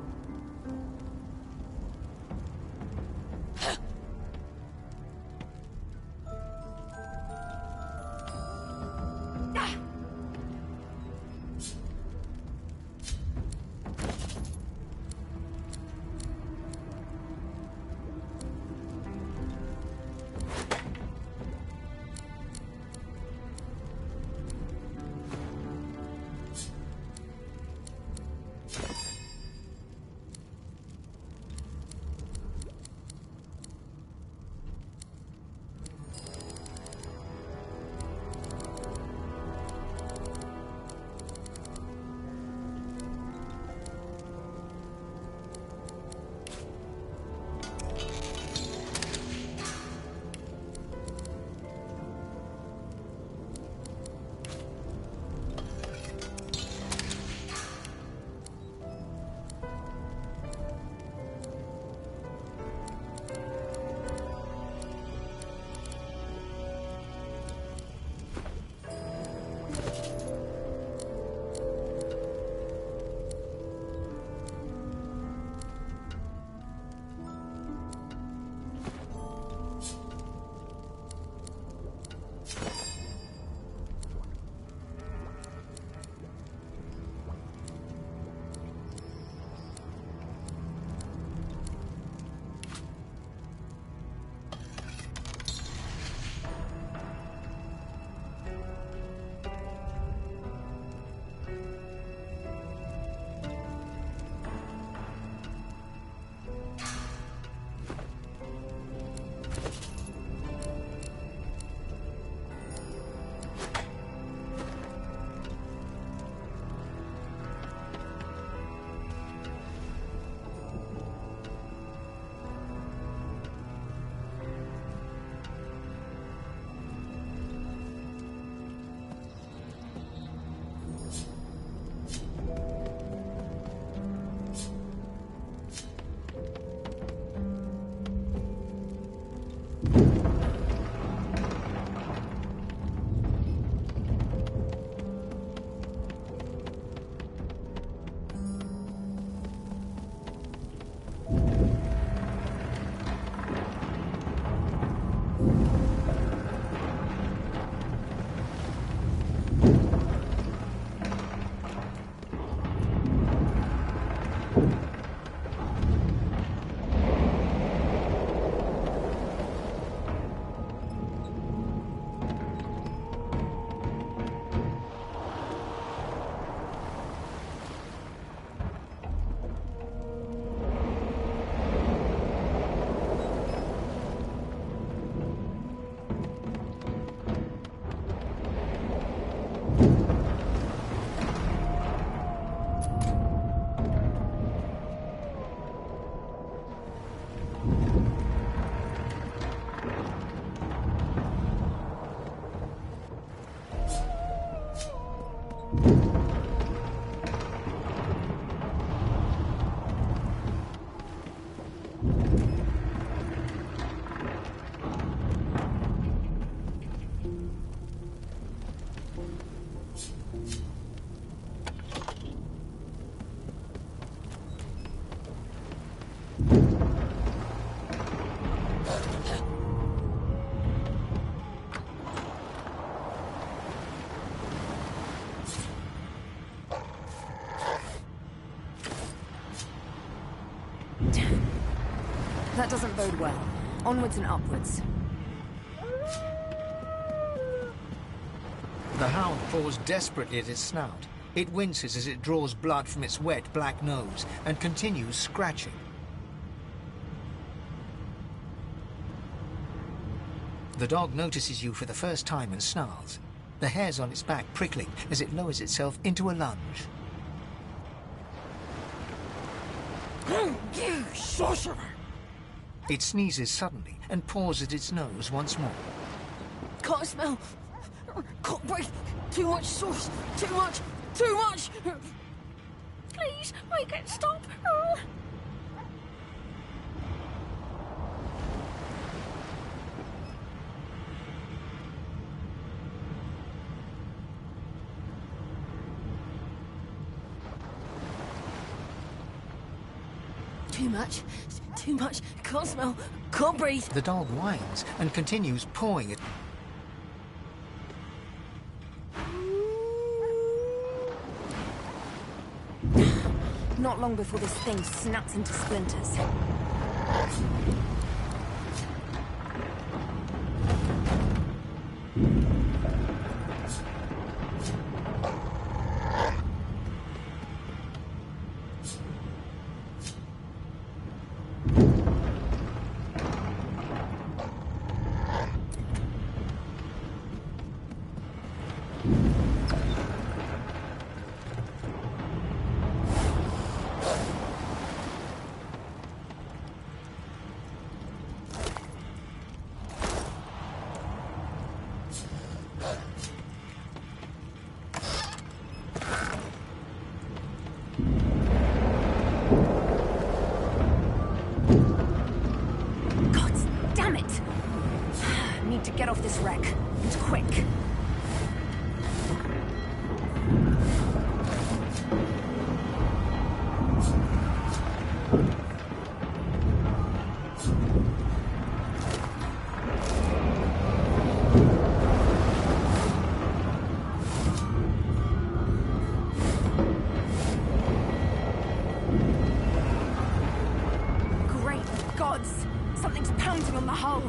That doesn't bode well. Onwards and upwards. The hound paws desperately at its snout. It winces as it draws blood from its wet black nose and continues scratching. The dog notices you for the first time and snarls, the hairs on its back prickling as it lowers itself into a lunge. You sorcerer! It sneezes suddenly and paws at its nose once more. Can't smell. Can't breathe. Too much sauce. Too much. Too much. Please, make it stop. Too much. Too much. Can't smell. Can't breathe. The dog whines and continues pawing it. Not long before this thing snaps into splinters. Get off this wreck. And quick. Great gods! Something's pounding on the hull.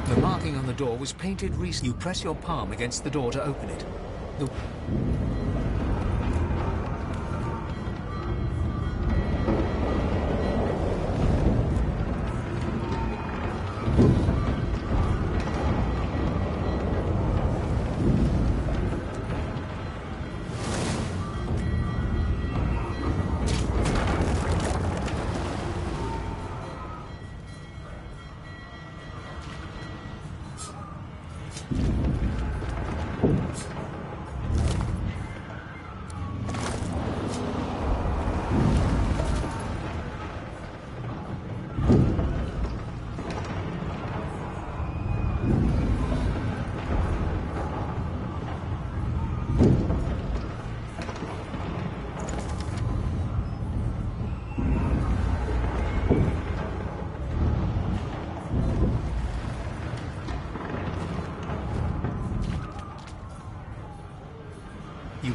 The marking on the door was painted recently. You press your palm against the door to open it. The...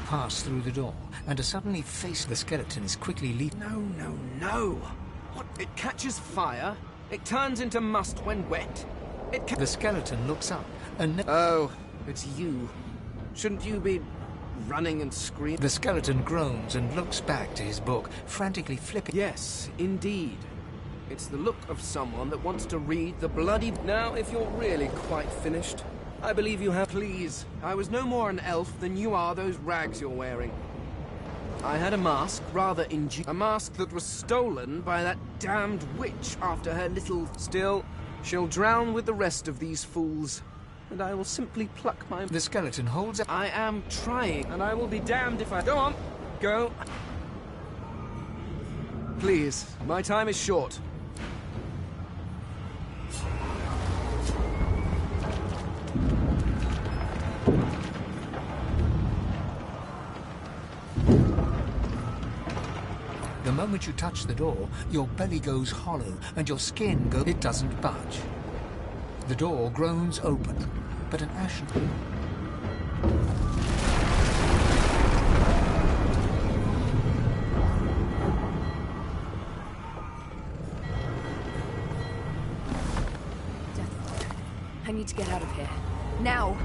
pass through the door, and are suddenly face the skeleton is quickly leaping. No, no, no! What? It catches fire, it turns into must when wet. The skeleton looks up, and... Oh, it's you. Shouldn't you be running and screaming? The skeleton groans and looks back to his book, frantically flipping. Yes, indeed. It's the look of someone that wants to read the bloody... Now, if you're really quite finished, I believe you have... Please, I was no more an elf than you are those rags you're wearing. I had a mask, rather a mask that was stolen by that damned witch after her little... Still, she'll drown with the rest of these fools, and I will simply pluck my... The skeleton holds up... I am trying, and I will be damned if I... Go on, go. Please, my time is short. The moment you touch the door, your belly goes hollow and your skin goes... It doesn't budge. The door groans open, but an ashen... I need to get out of here. Now!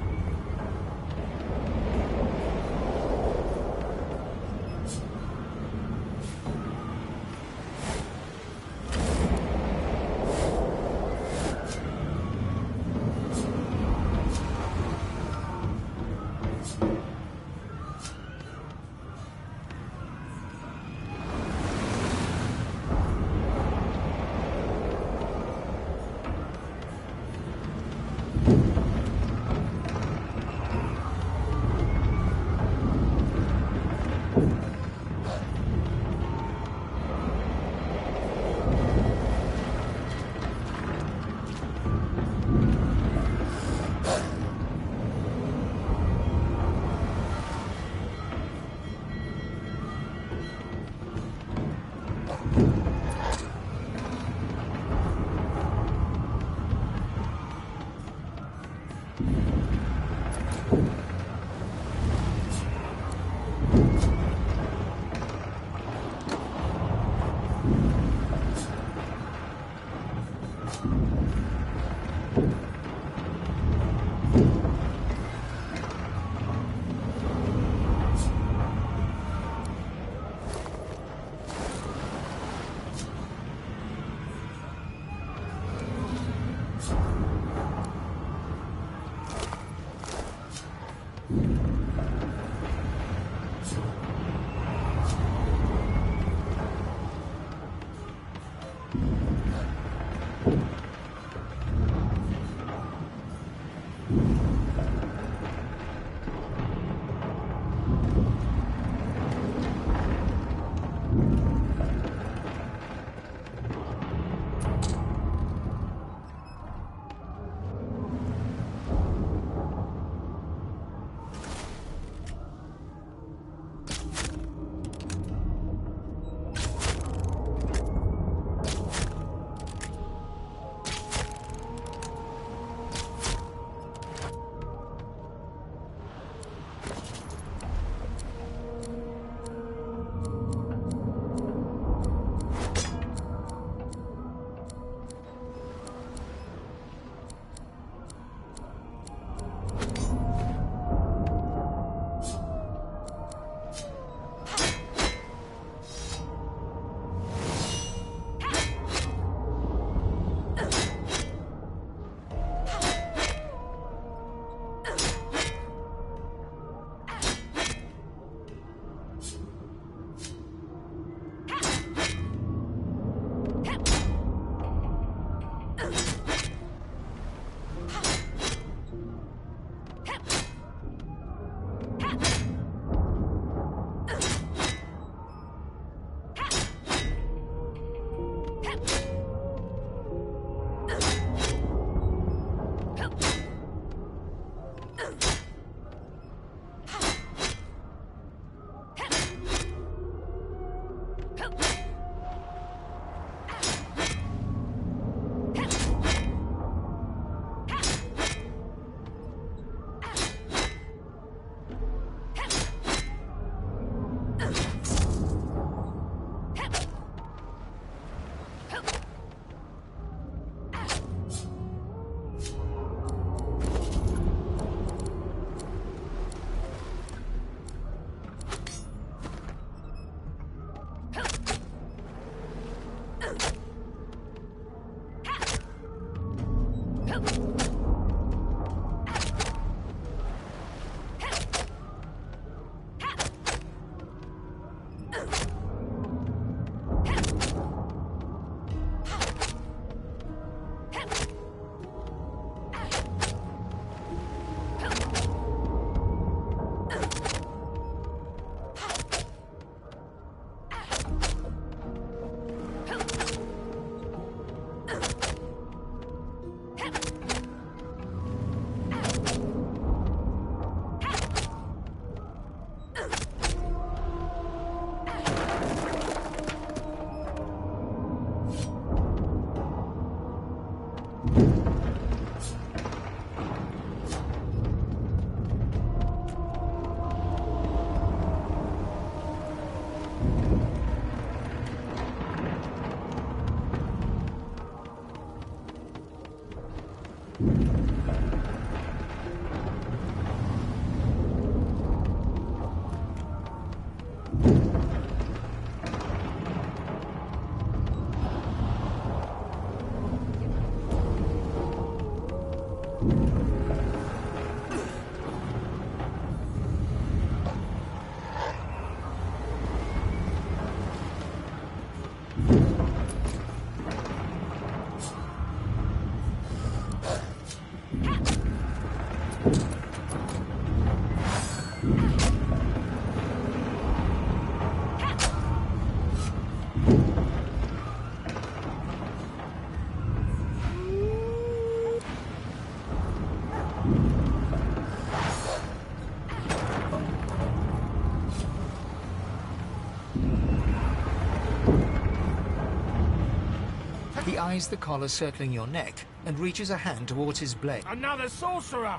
He eyes the collar circling your neck and reaches a hand towards his blade. Another sorcerer!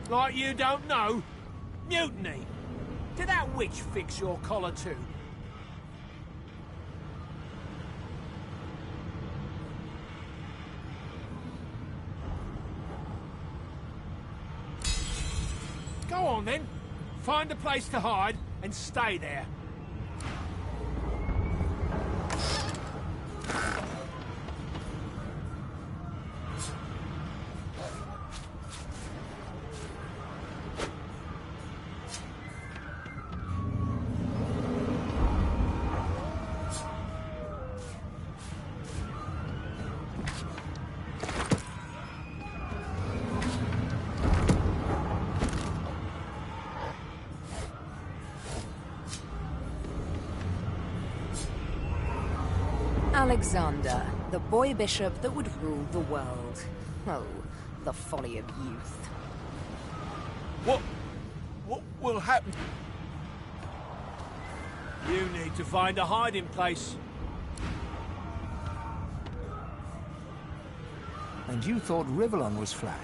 Like you don't know? Mutiny! Did that witch fix your collar too? Go on then. Find a place to hide and stay there. Alexander, the boy bishop that would rule the world. Oh, the folly of youth. What will happen? You need to find a hiding place. And you thought Rivellon was flat.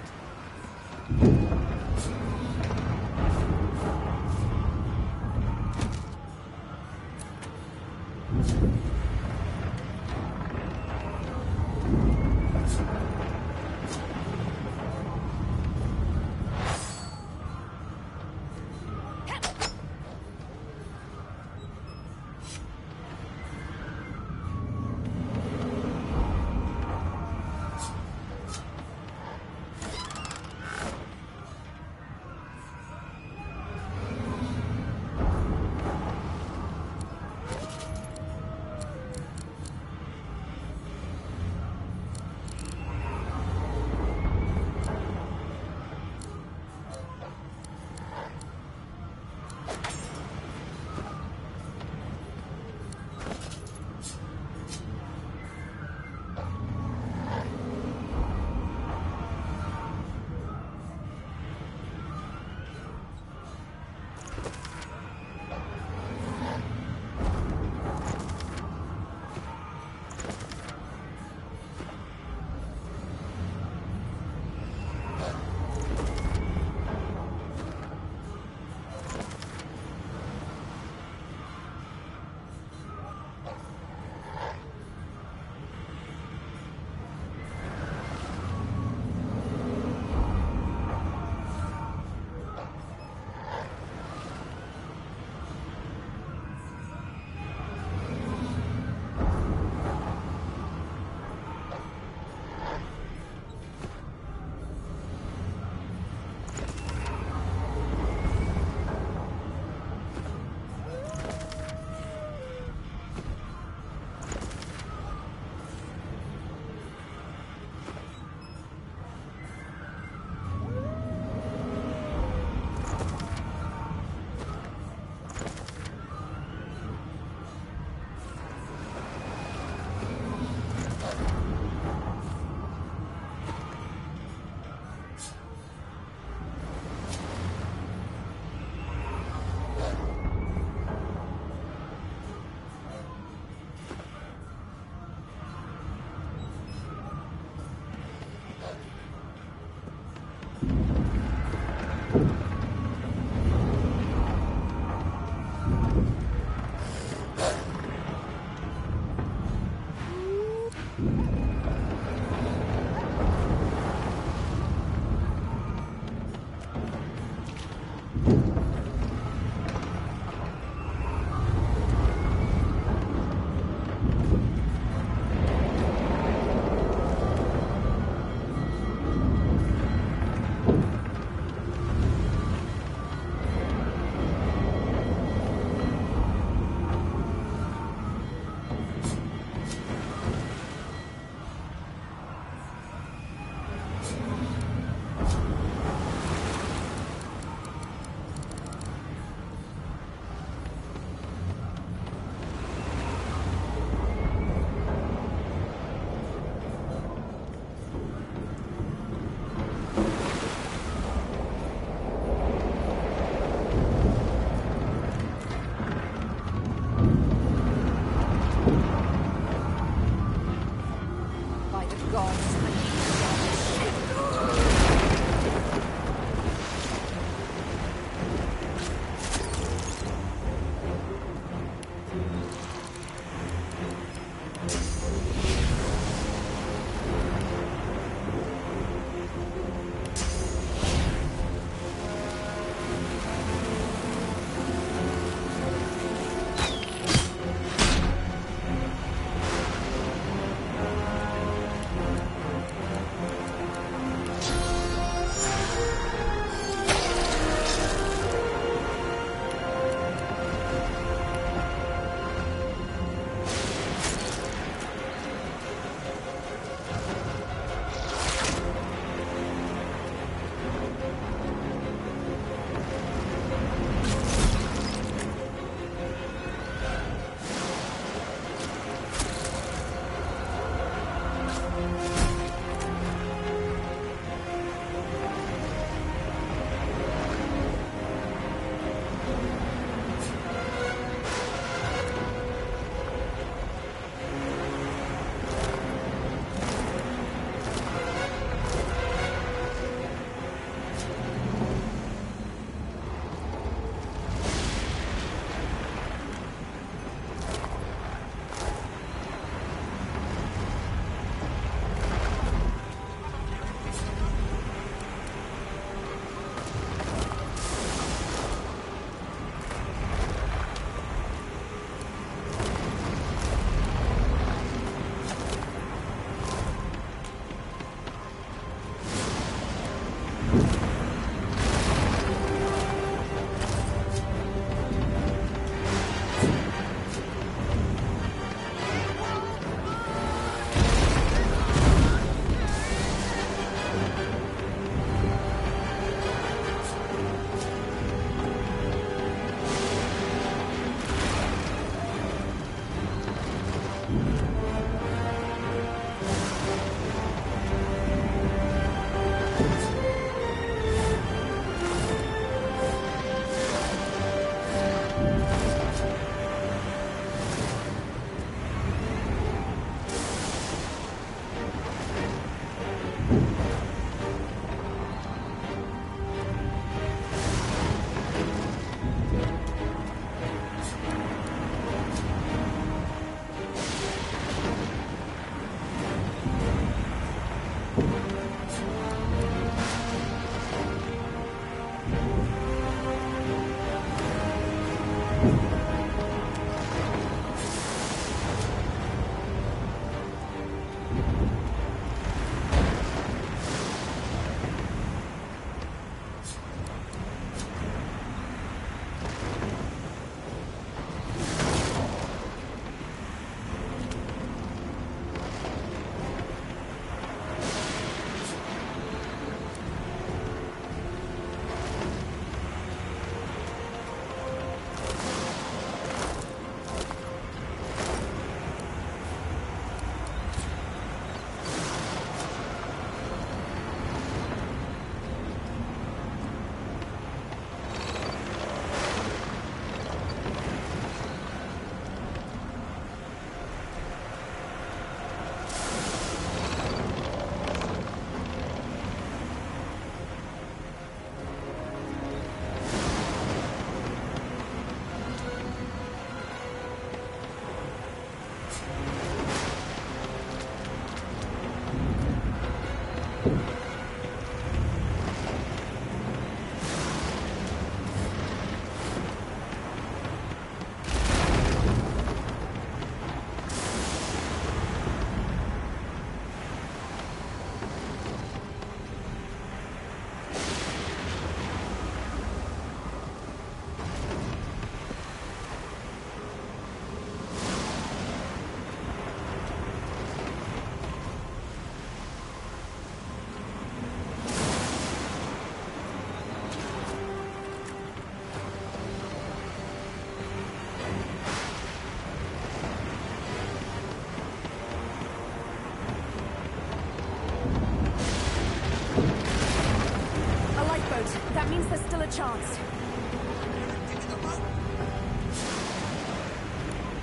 a chance.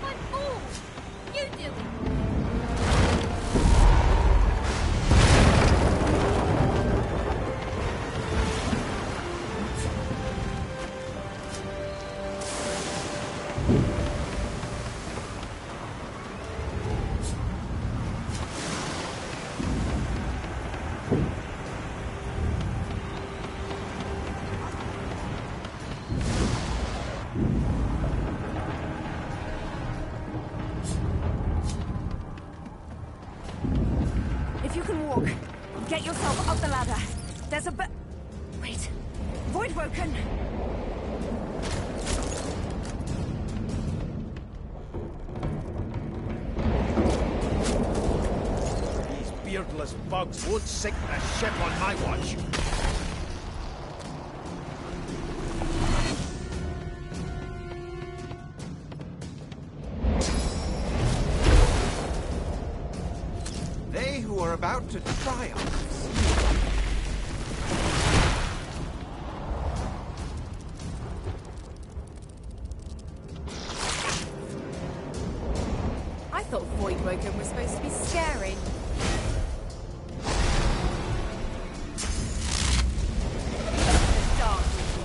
My balls! You do it! can walk. Get yourself up the ladder. There's a Wait. Voidwoken! These beardless bugs won't sink the ship on my watch. They who are about to triumph. I thought Voidwoken was supposed to be scary. Start with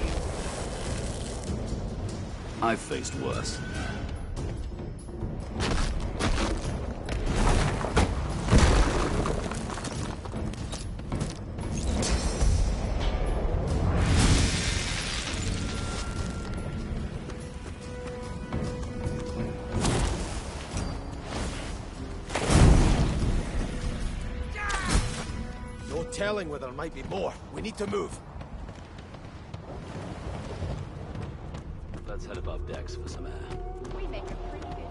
you. I've faced worse. Telling where there might be more. We need to move. Let's head above decks for some air. We make a pretty good team.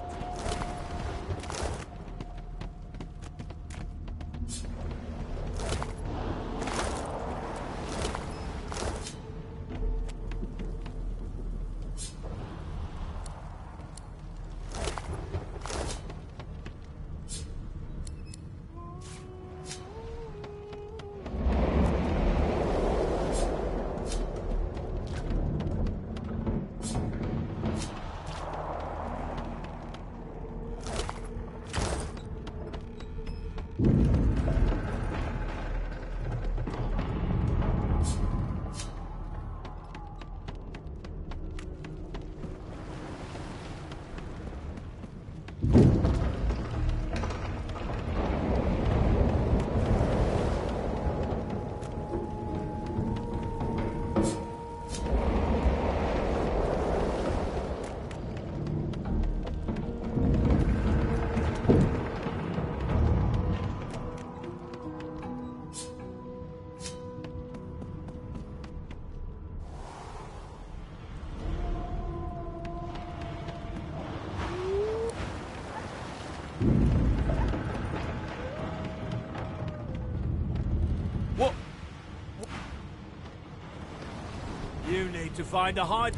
You need to find a hide.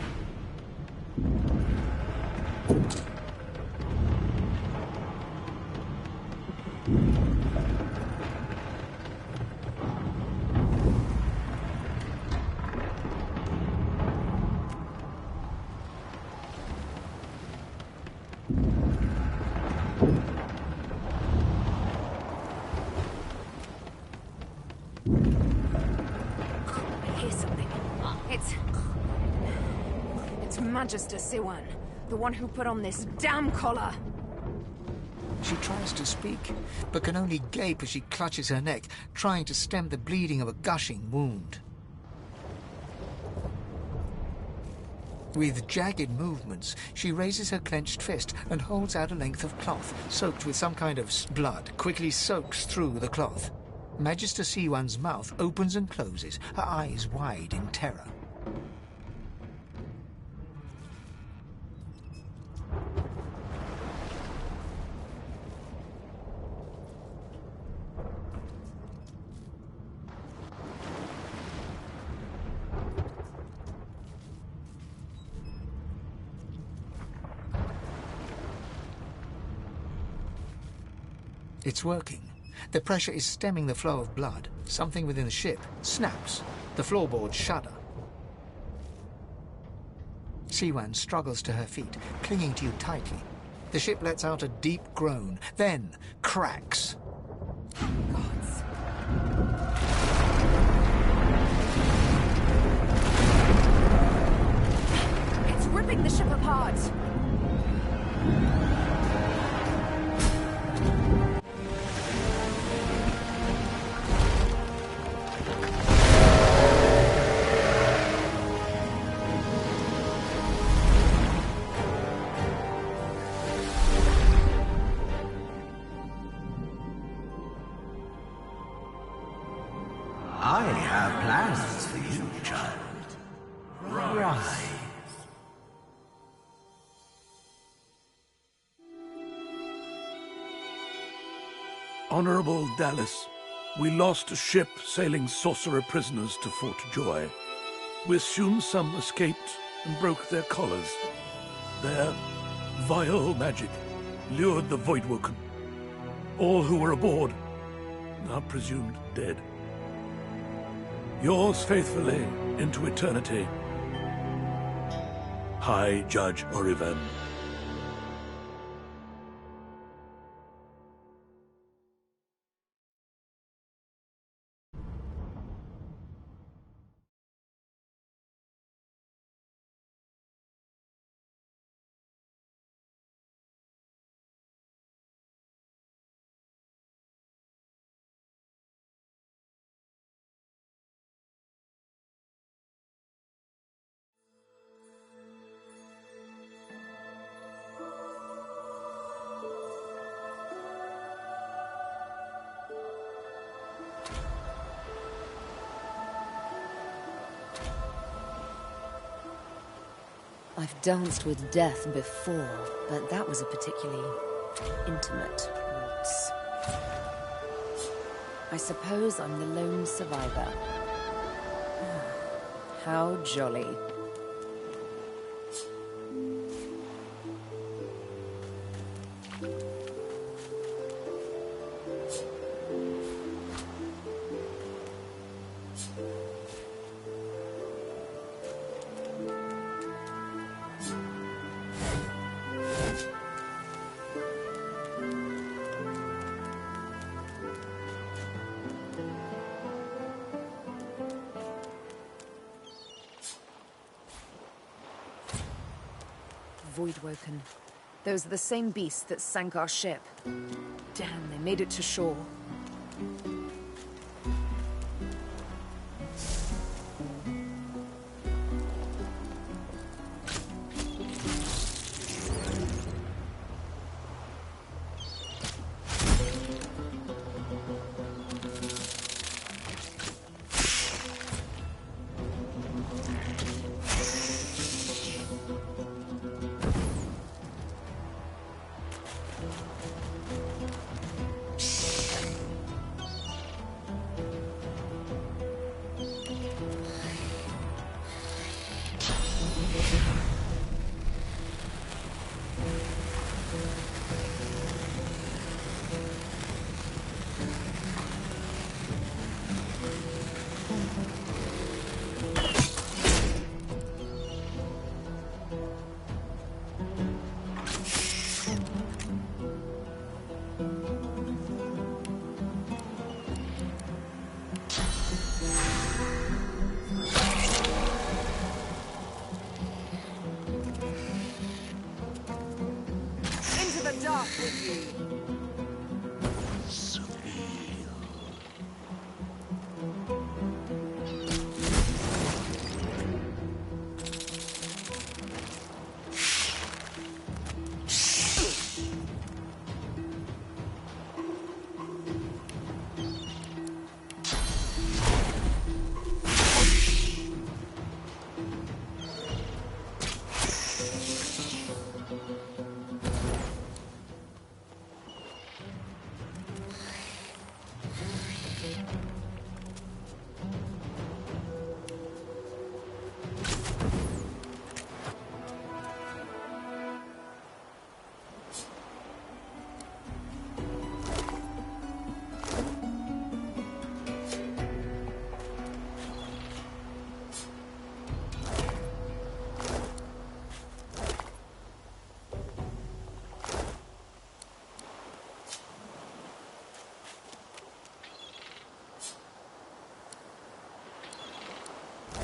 It's Magister Siwan, the one who put on this damn collar. She tries to speak, but can only gape as she clutches her neck, trying to stem the bleeding of a gushing wound. With jagged movements, she raises her clenched fist and holds out a length of cloth, soaked with some kind of blood, quickly soaks through the cloth. Magister Siwan's mouth opens and closes, her eyes wide in terror. It's working. The pressure is stemming the flow of blood. Something within the ship snaps. The floorboards shudder. Siwan struggles to her feet, clinging to you tightly. The ship lets out a deep groan, then cracks. Gods. It's ripping the ship apart. I have plans for you, child. Rise. Honorable Dallas, we lost a ship sailing sorcerer prisoners to Fort Joy. We assume some escaped and broke their collars. Their vile magic lured the Voidwoken. All who were aboard are presumed dead. Yours faithfully into eternity, High Judge Oriven. I've danced with death before, but that was a particularly intimate waltz. I suppose I'm the lone survivor. How jolly. Voidwoken. Those are the same beasts that sank our ship. Damn, they made it to shore.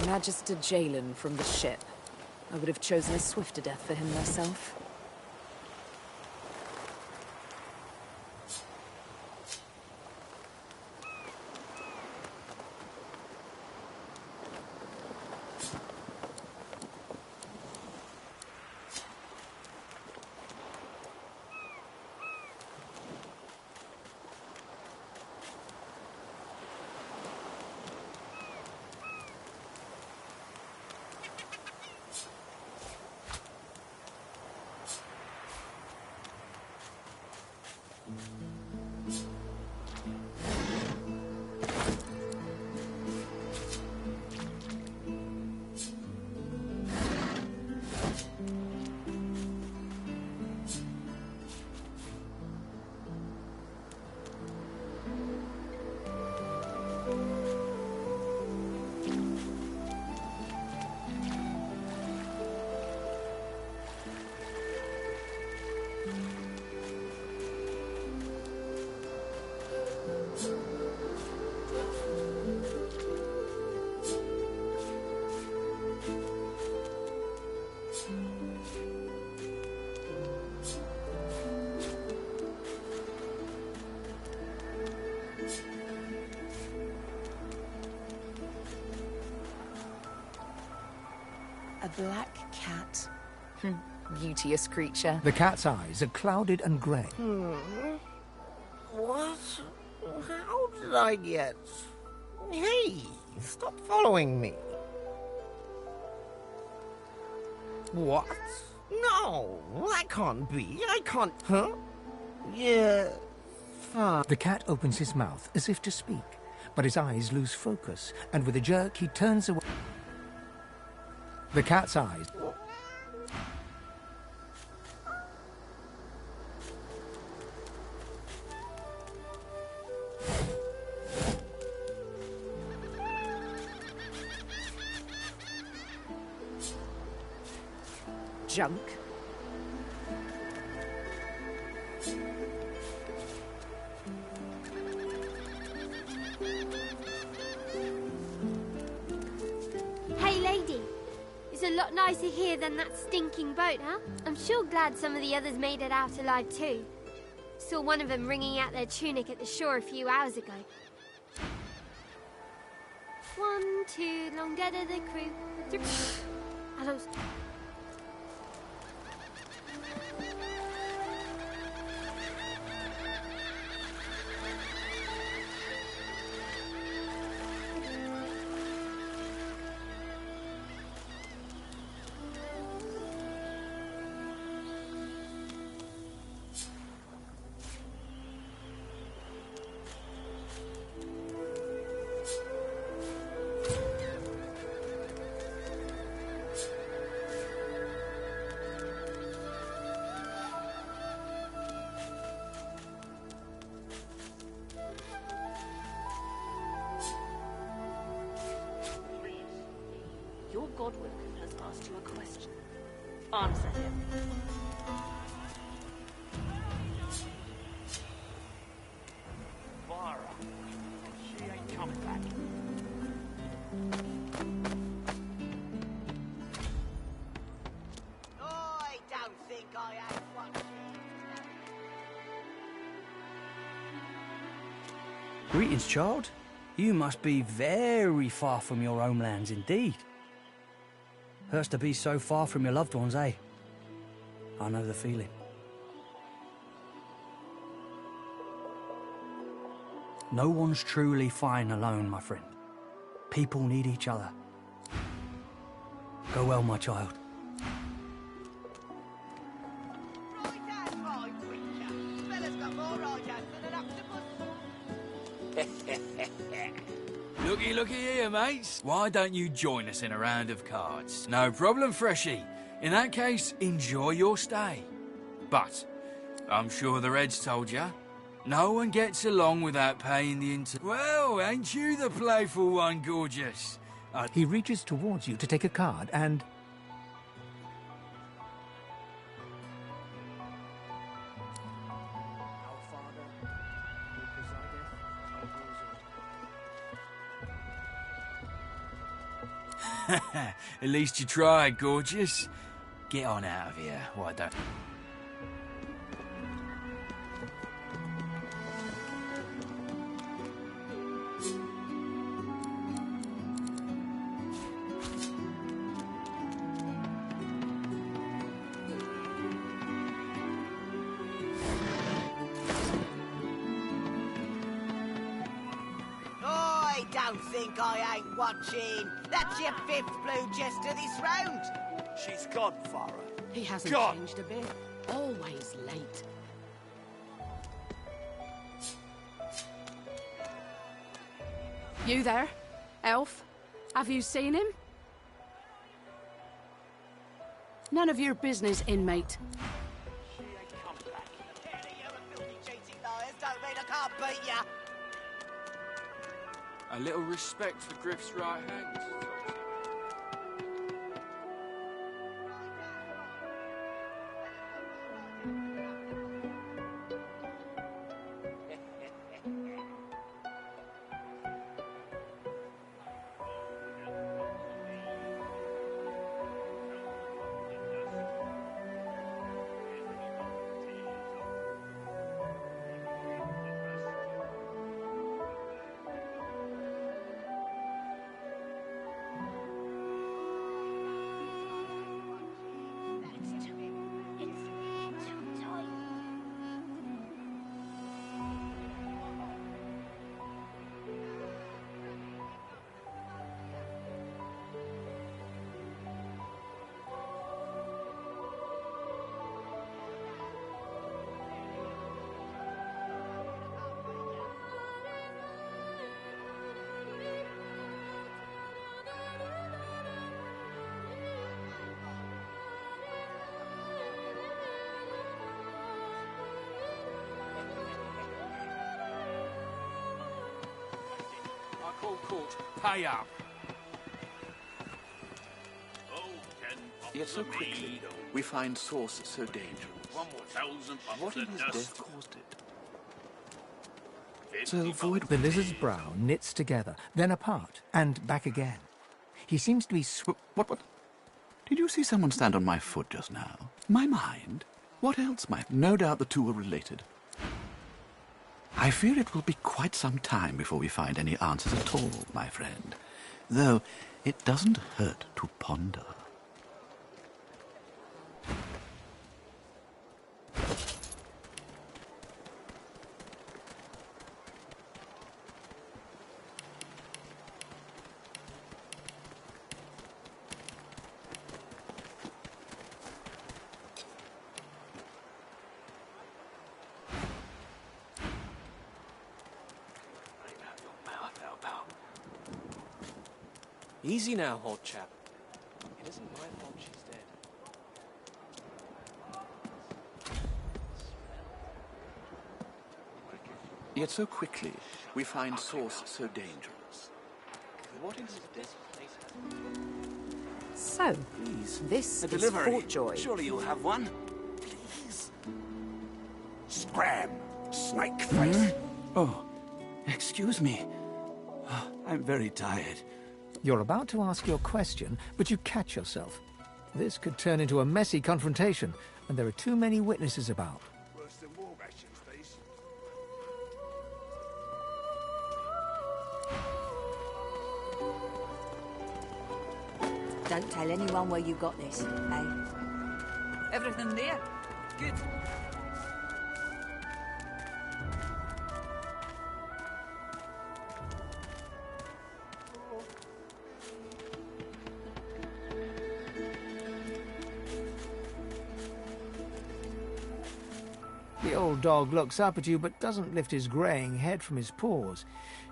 Magister Jalen from the ship. I would have chosen a swifter death for him myself. A black cat. Beauteous creature. The cat's eyes are clouded and grey. What? How did I get... Hey, stop following me. What? No, that can't be. I can't... Huh? Yeah, fine. The cat opens his mouth as if to speak, but his eyes lose focus, and with a jerk he turns away. The cat's eyes... Junk. Hey, lady. It's a lot nicer here than that stinking boat, huh? I'm sure glad some of the others made it out alive too. Saw one of them wringing out their tunic at the shore a few hours ago. 1, 2, long dead of the crew. Adults. Your Godwin has asked you a question. Answer him. Vara. She ain't coming back. I don't think I have one. Greetings, child. You must be very far from your homelands indeed. Hurts to be so far from your loved ones, eh? I know the feeling. No one's truly fine alone, my friend. People need each other. Go well, my child. Looky here, mates. Why don't you join us in a round of cards? No problem, Freshie. In that case, enjoy your stay. But, I'm sure the Reds told ya, no one gets along without paying the Well, ain't you the playful one, gorgeous? He reaches towards you to take a card and... At least you tried, gorgeous. Get on out of here, why don't... I don't think I ain't watching. That's your 5th blue jester this round. She's gone, Farah. He hasn't Gone. changed a bit. Always late. You there? Elf? Have you seen him? None of your business, inmate. A little respect for Griff's right hand. Court, pay up. Yet so quickly, we find source so dangerous. What in his death caused it? So void. The lizard's brow knits together, then apart, and back again. He seems to be What? Did you see someone stand on my foot just now? My mind? What else might? No doubt the two are related. I fear it will be quite some time before we find any answers at all, my friend. Though it doesn't hurt to ponder. Easy now, old chap. It isn't my fault she's dead. Yet so quickly, we find source so dangerous. What is this place? So, this is Fort Joy. Surely you'll have one. Please. Scram, snake face. Oh, excuse me. I'm very tired. You're about to ask your question, but you catch yourself. This could turn into a messy confrontation, and there are too many witnesses about. Worse than war rations, please. Don't tell anyone where you got this, eh? Everything there? Good. The old dog looks up at you but doesn't lift his greying head from his paws.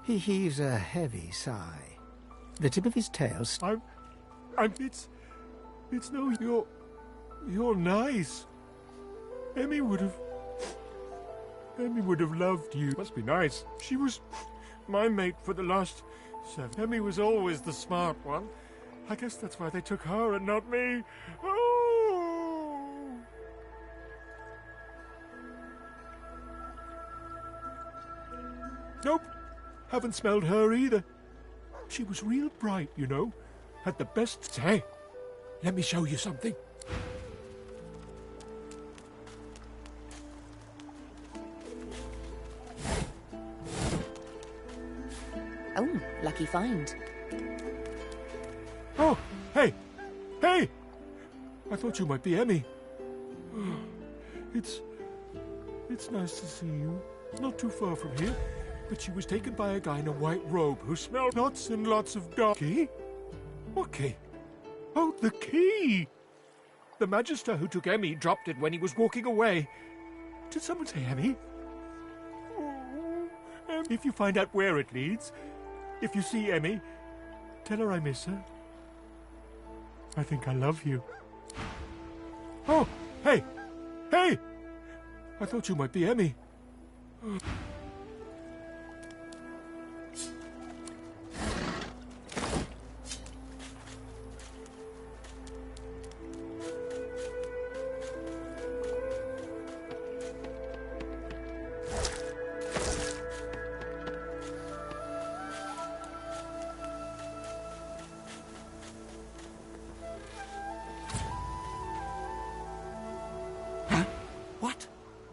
He heaves a heavy sigh. The tip of his tail... It's no... You're nice. Emmy would have loved you. Must be nice. She was my mate for the last 7. Emmy was always the smart one. I guess that's why they took her and not me. Oh! Nope. Haven't smelled her either. She was real bright, you know. Had the best... Hey, let me show you something. Oh, lucky find. Oh, hey! Hey! I thought you might be Emmy. It's nice to see you. Not too far from here. But she was taken by a guy in a white robe who smelled lots and lots of dog. Key? What key? Oh, the key! The Magister who took Emmy dropped it when he was walking away. Did someone say Emmy? Oh, if you find out where it leads, If you see Emmy, tell her I miss her. I think I love you. Oh, hey! Hey! I thought you might be Emmy.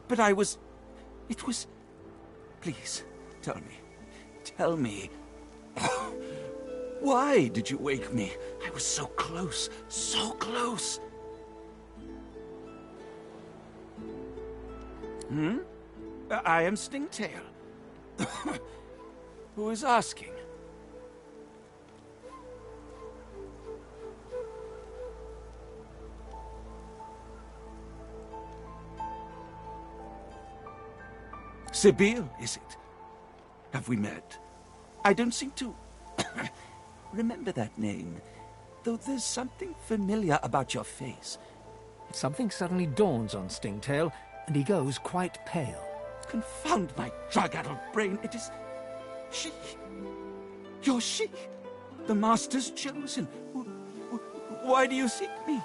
But I was... It was... Please, tell me. Tell me. Why did you wake me? I was so close. So close. I am Stingtail. Who is asking? Sibyl, is it? Have we met? I don't seem to remember that name, though there's something familiar about your face. Something suddenly dawns on Stingtail, and he goes quite pale. Confound my drug-addled brain. It is... she. You're she. The Master's chosen. Why do you seek me?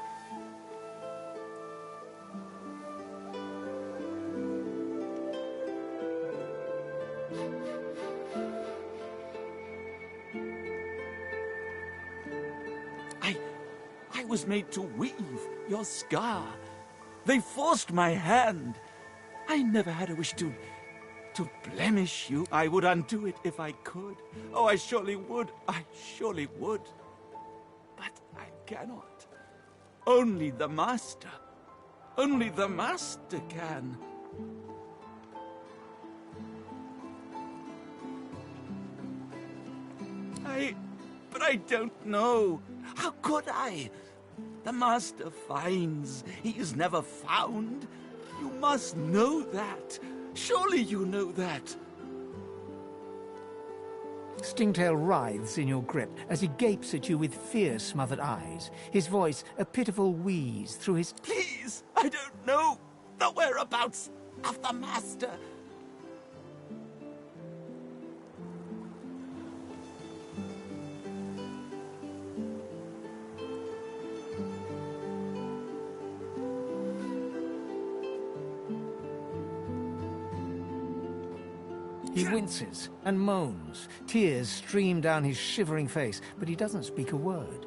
I was made to weave your scar. They forced my hand. I never had a wish to blemish you. I would undo it if I could. Oh, I surely would. I surely would. But I cannot. Only the Master. Only the Master can. But I don't know. How could I? The Master finds. He is never found. You must know that. Surely you know that. Stingtail writhes in your grip as he gapes at you with fear-smothered eyes, his voice a pitiful wheeze through his... Please, I don't know the whereabouts of the Master. He winces and moans. Tears stream down his shivering face, but he doesn't speak a word.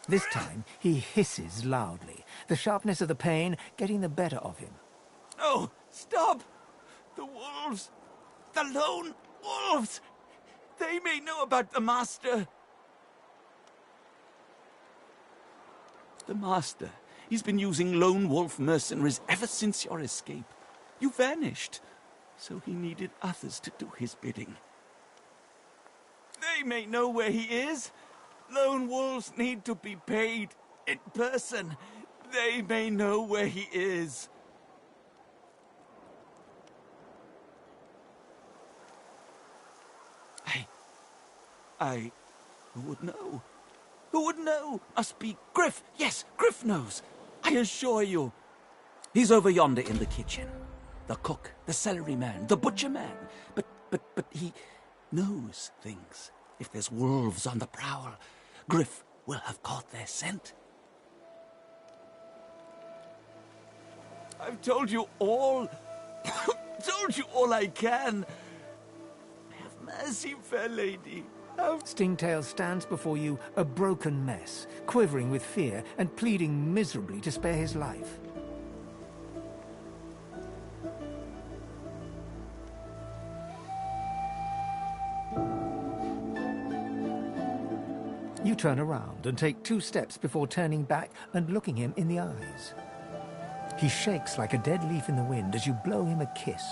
This time, he hisses loudly, the sharpness of the pain getting the better of him. No! Stop! The wolves! The lone wolves! They may know about the Master. The Master. He's been using lone wolf mercenaries ever since your escape. You vanished. So he needed others to do his bidding. They may know where he is. Lone wolves need to be paid in person. They may know where he is. Who would know? Who would know? Must be Griff. Yes, Griff knows. I assure you. He's over yonder in the kitchen. The cook, the celery man, the butcher man. But he knows things. If there's wolves on the prowl, Griff will have caught their scent. I've told you all. Told you all I can. Have mercy, fair lady. Stingtail stands before you, a broken mess, quivering with fear and pleading miserably to spare his life. You turn around and take 2 steps before turning back and looking him in the eyes. He shakes like a dead leaf in the wind as you blow him a kiss.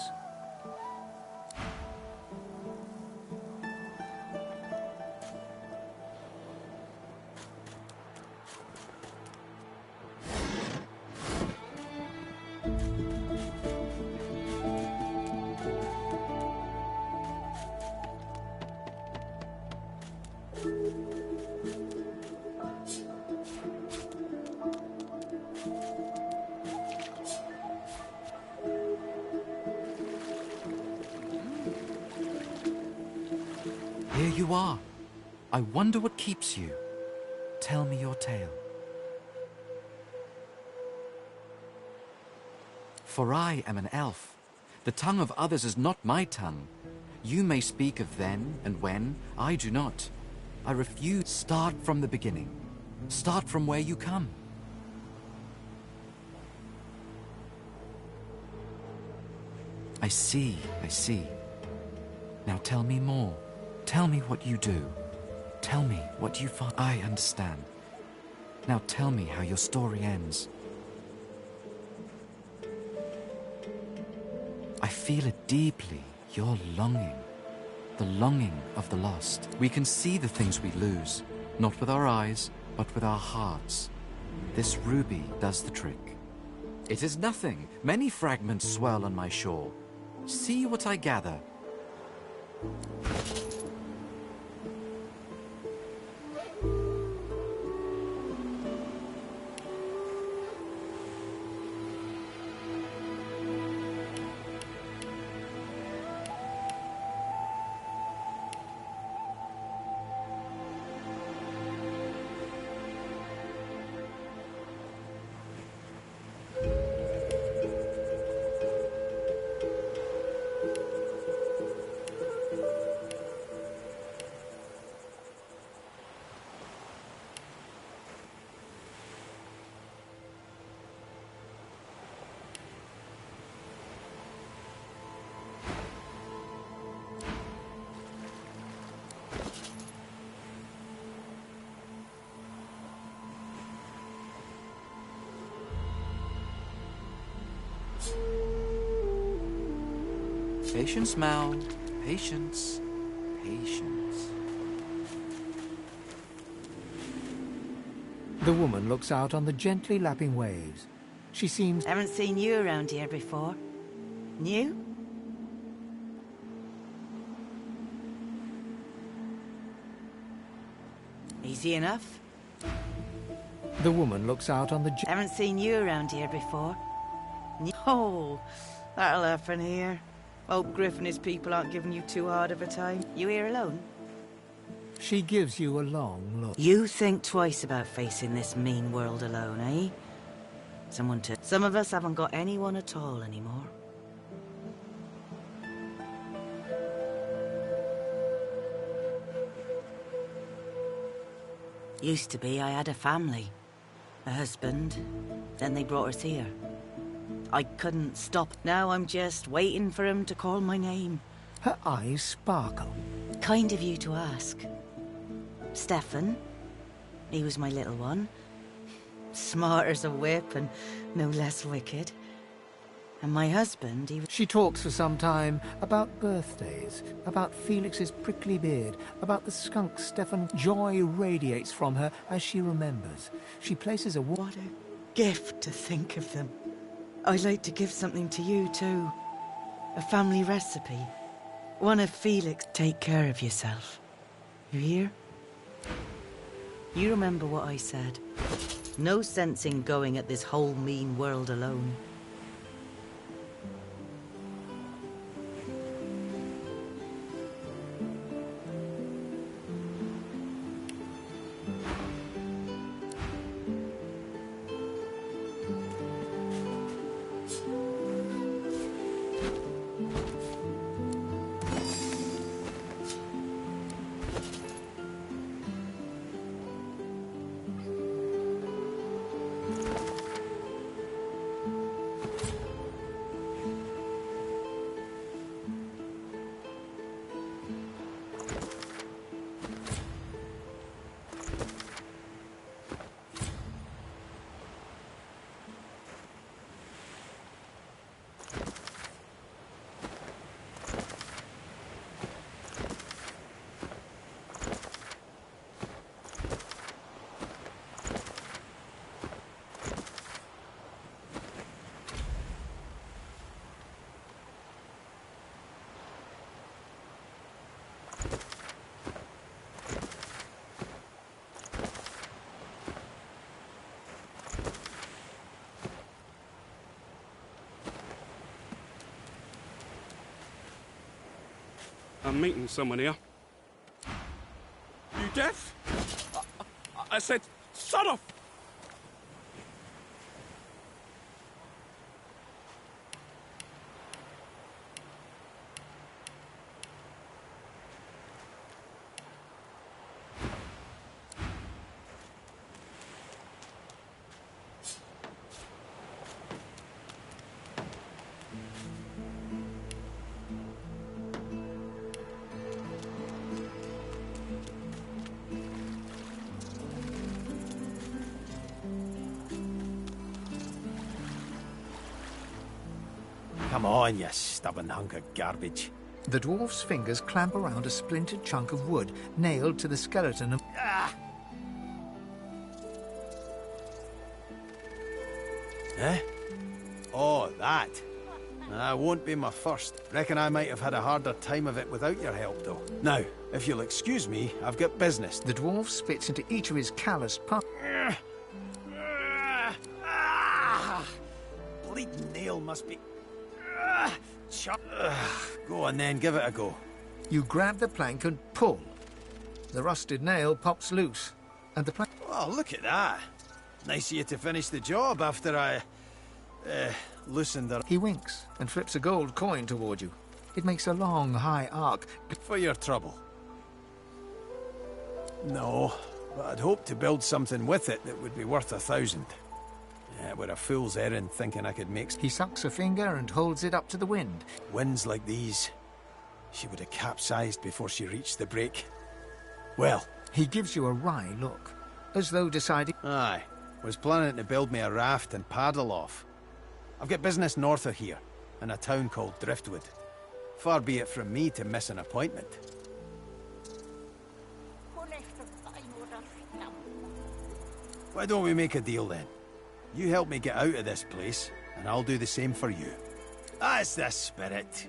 Here you are. I wonder what keeps you. Tell me your tale. For I am an elf. The tongue of others is not my tongue. You may speak of then and when, I do not. I refuse. Start from the beginning. Start from where you come. I see, I see. Now tell me more. Tell me what you do. Tell me what you find. I understand. Now tell me how your story ends. I feel it deeply, your longing. The longing of the lost. We can see the things we lose, not with our eyes, but with our hearts. This ruby does the trick. It is nothing. Many fragments swirl on my shore. See what I gather. Patience, Mal. Patience. Patience. The woman looks out on the gently lapping waves. She seems... Haven't seen you around here before. New? Easy enough. The woman looks out on the... Haven't seen you around here before. Oh, that'll happen here. Hope Griff and his people aren't giving you too hard of a time. You here alone? She gives you a long look. You think twice about facing this mean world alone, eh? Some of us haven't got anyone at all anymore. Used to be I had a family. A husband. Then they brought us here. I couldn't stop. Now I'm just waiting for him to call my name. Her eyes sparkle. Kind of you to ask. Stefan. He was my little one. Smart as a whip and no less wicked. And my husband, he... She talks for some time about birthdays, about Felix's prickly beard, about the skunk Stefan. Joy radiates from her as she remembers. She places a... What a gift to think of them. I'd like to give something to you, too. A family recipe. One of Felix. Take care of yourself. You hear? You remember what I said. No sense in going at this whole mean world alone. I'm meeting someone here. deaf? I said, son of... Come on, you stubborn hunk of garbage. The dwarf's fingers clamp around a splintered chunk of wood, nailed to the skeleton of... Ah! Eh? Oh, that. That won't be my first. Reckon I might have had a harder time of it without your help, though. Now, if you'll excuse me, I've got business. The dwarf spits into each of his calloused palms. Bleeding nail must be... Go on then, give it a go. You grab the plank and pull. The rusted nail pops loose, and the plank... Oh, look at that. Nice of you to finish the job after I... loosened the... He winks and flips a gold coin toward you. It makes a long, high arc. For your trouble. No, but I'd hoped to build something with it that would be worth 1,000. Yeah, we're a fool's errand thinking I could make... He sucks a finger and holds it up to the wind. Winds like these, she would have capsized before she reached the break. Well... He gives you a wry look, as though deciding... Aye, was planning to build me a raft and paddle off. I've got business north of here, in a town called Driftwood. Far be it from me to miss an appointment. Why don't we make a deal then? You help me get out of this place, and I'll do the same for you. That's the spirit.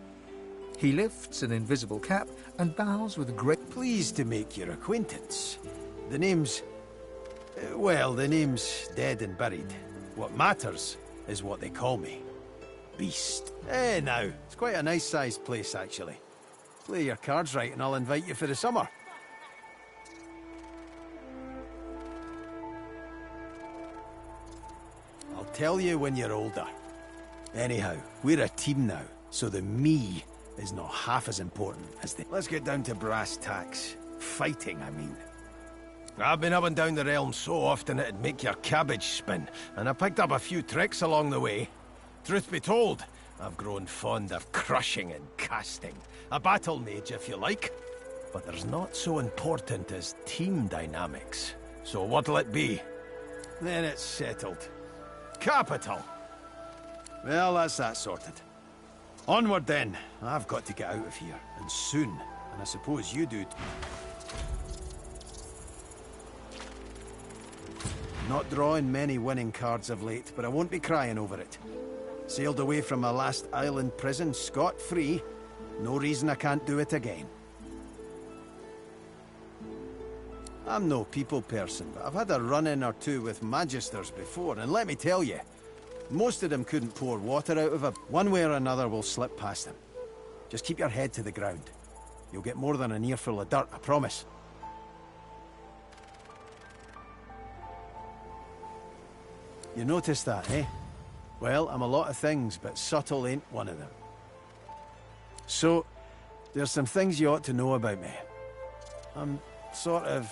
He lifts an invisible cap and bows with great... Pleased to make your acquaintance. The name's... well, the name's dead and buried. What matters is what they call me. Beast. Now, it's quite a nice-sized place, actually. Play your cards right and I'll invite you for the summer. I'll tell you when you're older. Anyhow, we're a team now, so the me is not half as important as the... Let's get down to brass tacks. Fighting, I mean. I've been up and down the realm so often it'd make your cabbage spin, and I picked up a few tricks along the way. Truth be told, I've grown fond of crushing and casting. A battle mage, if you like. But there's not so important as team dynamics. So what'll it be? Then it's settled. Capital! Well, that's that sorted. Onward then. I've got to get out of here, and soon. And I suppose you do. Not drawing many winning cards of late, but I won't be crying over it. Sailed away from my last island prison scot-free. No reason I can't do it again. I'm no people person, but I've had a run-in or two with magisters before, and let me tell you, most of them couldn't pour water out of a... One way or another will slip past them. Just keep your head to the ground. You'll get more than an earful of dirt, I promise. You noticed that, eh? Well, I'm a lot of things, but subtle ain't one of them. So, there's some things you ought to know about me. I'm sort of...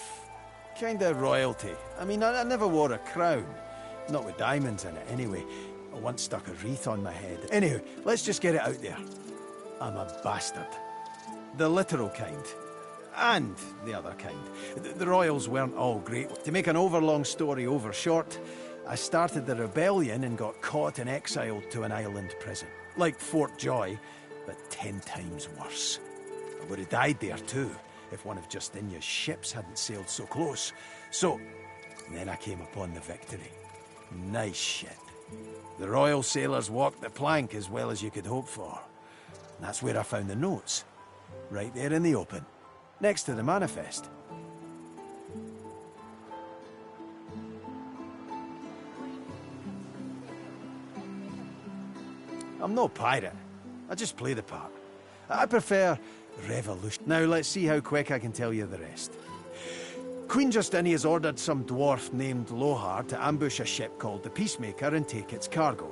kinda royalty. I mean, I never wore a crown. Not with diamonds in it, anyway. I once stuck a wreath on my head. Anyway, let's just get it out there. I'm a bastard. The literal kind. And the other kind. The royals weren't all great. To make an overlong story over short, I started the rebellion and got caught and exiled to an island prison. Like Fort Joy, but 10 times worse. I would have died there too, if one of Justinia's ships hadn't sailed so close. So, then I came upon the victory. Nice shit. The royal sailors walked the plank as well as you could hope for. And that's where I found the notes. Right there in the open. Next to the manifest. I'm no pirate. I just play the part. I prefer revolution. Now let's see how quick I can tell you the rest. Queen Justinia's ordered some dwarf named Lohar to ambush a ship called the Peacemaker and take its cargo.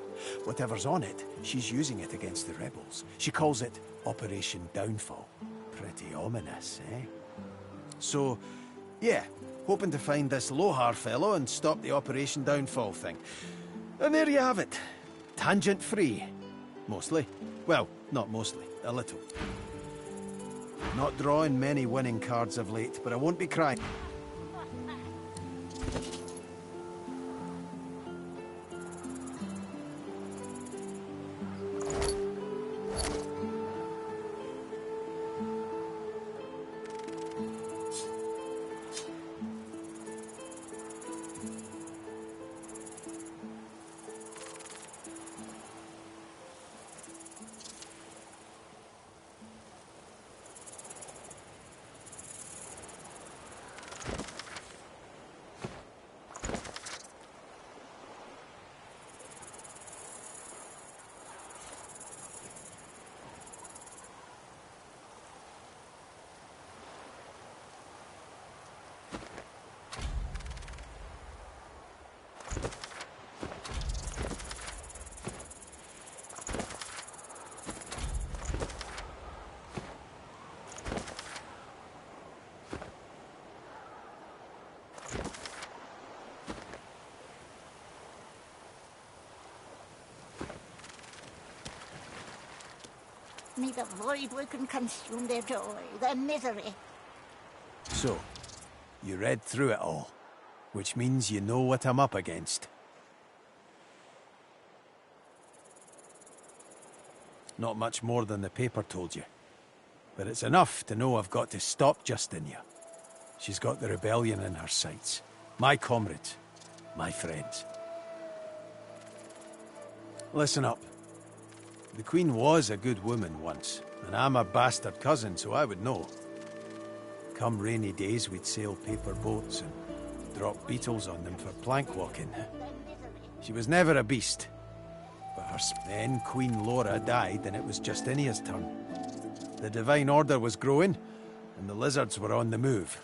Whatever's on it, she's using it against the rebels. She calls it Operation Downfall. Pretty ominous, eh? So, yeah, hoping to find this Lohar fellow and stop the Operation Downfall thing. And there you have it. Tangent-free. Mostly. Well, not mostly. A little. Not drawing many winning cards of late, but I won't be crying. Neither void work can consume their joy, their misery. So, you read through it all, which means you know what I'm up against. Not much more than the paper told you. But it's enough to know I've got to stop Justinia. She's got the rebellion in her sights. My comrades. My friends. Listen up. The Queen was a good woman once, and I'm a bastard cousin, so I would know. Come rainy days, we'd sail paper boats and drop beetles on them for plank walking. She was never a beast. But then Queen Laura died, and it was Justinia's turn. The Divine Order was growing, and the lizards were on the move.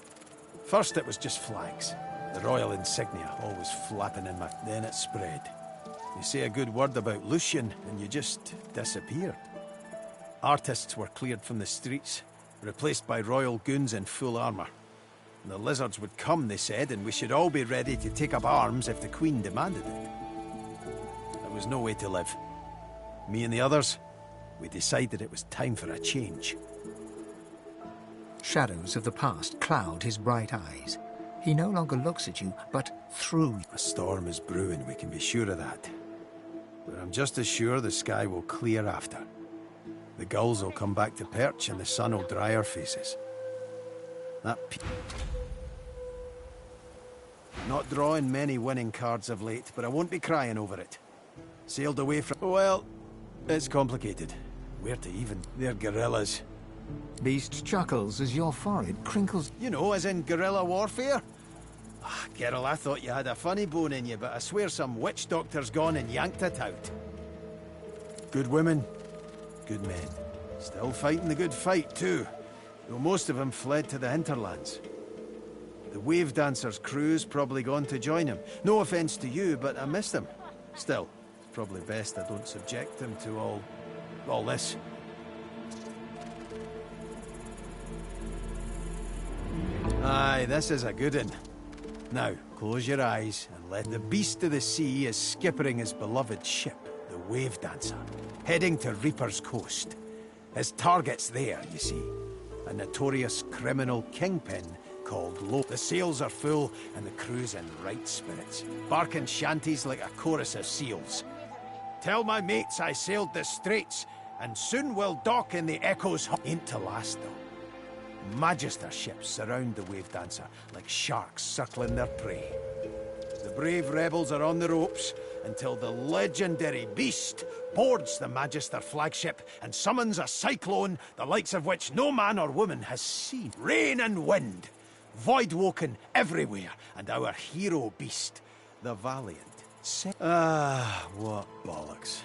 First it was just flags, the royal insignia always flapping in my... Then it spread. You say a good word about Lucian, and you just disappeared. Artists were cleared from the streets, replaced by royal goons in full armour. And the lizards would come, they said, and we should all be ready to take up arms if the Queen demanded it. There was no way to live. Me and the others, we decided it was time for a change. Shadows of the past cloud his bright eyes. He no longer looks at you, but through. A storm is brewing, we can be sure of that. But I'm just as sure the sky will clear after. The gulls will come back to perch and the sun will dry our faces. Not drawing many winning cards of late, but I won't be crying over it. Sailed away from... Well, it's complicated. Where to even... They're guerrillas. Beast chuckles as your forehead crinkles. You know, as in guerrilla warfare? Ah, Geralt, I thought you had a funny bone in you, but I swear some witch doctor's gone and yanked it out. Good women, good men. Still fighting the good fight, too. Though most of them fled to the hinterlands. The wave dancer's crew's probably gone to join him. No offense to you, but I miss them. Still, it's probably best I don't subject them to all this. Aye, this is a good one. Now, close your eyes and let the beast of the sea is skippering his beloved ship, the Wave Dancer, heading to Reaper's Coast. His target's there, you see. A notorious criminal kingpin called Lo. The sails are full and the crew's in right spirits, barking shanties like a chorus of seals. Tell my mates I sailed the straits, and soon will dock in the Echo's... Ain't to last, though. Magister ships surround the Wave Dancer like sharks circling their prey. The brave rebels are on the ropes until the legendary beast boards the Magister flagship and summons a cyclone the likes of which no man or woman has seen. Rain and wind, void-woken everywhere, and our hero beast, the Valiant. What bollocks.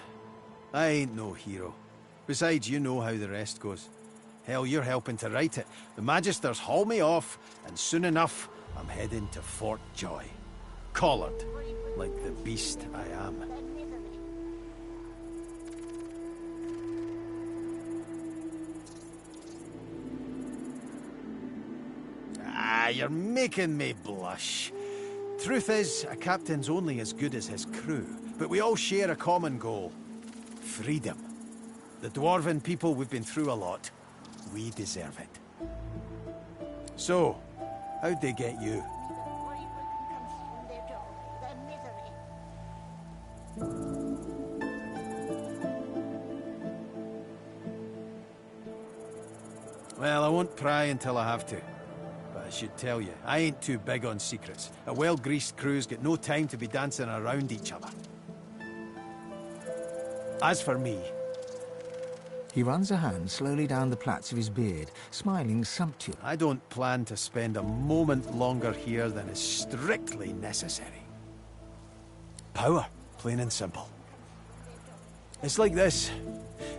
I ain't no hero. Besides, you know how the rest goes. Hell, you're helping to write it. The Magisters haul me off, and soon enough, I'm heading to Fort Joy. Collared, like the beast I am. Ah, you're making me blush. Truth is, a captain's only as good as his crew, but we all share a common goal. Freedom. The dwarven people, we've been through a lot. We deserve it. So, how'd they get you? Well, I won't pry until I have to. But I should tell you, I ain't too big on secrets. A well-greased crew's got no time to be dancing around each other. As for me... He runs a hand slowly down the plaits of his beard, smiling sumptuously. I don't plan to spend a moment longer here than is strictly necessary. Power, plain and simple. It's like this.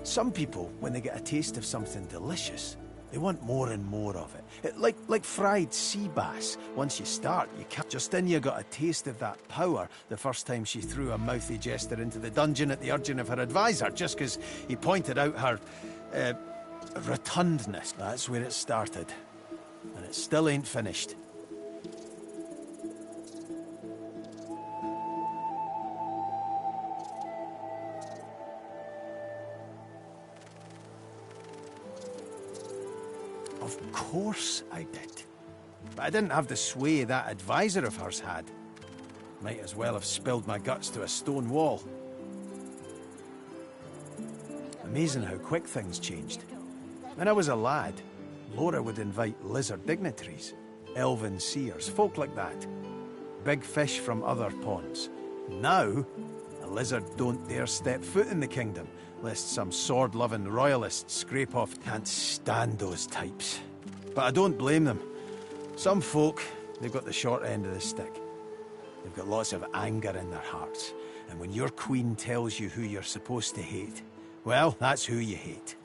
Some people, when they get a taste of something delicious, they want more and more of it. Like fried sea bass. Once you start, you can't. Justin got a taste of that power the first time she threw a mouthy jester into the dungeon at the urging of her advisor, just because he pointed out her, rotundness. That's where it started. And it still ain't finished. Of course I did. But I didn't have the sway that advisor of hers had. Might as well have spilled my guts to a stone wall. Amazing how quick things changed. When I was a lad, Laura would invite lizard dignitaries, elven seers, folk like that. Big fish from other ponds. Now, a lizard don't dare step foot in the kingdom, lest some sword-loving royalists scrape off. Can't stand those types. But I don't blame them. Some folk, they've got the short end of the stick. They've got lots of anger in their hearts. And when your queen tells you who you're supposed to hate, well, that's who you hate.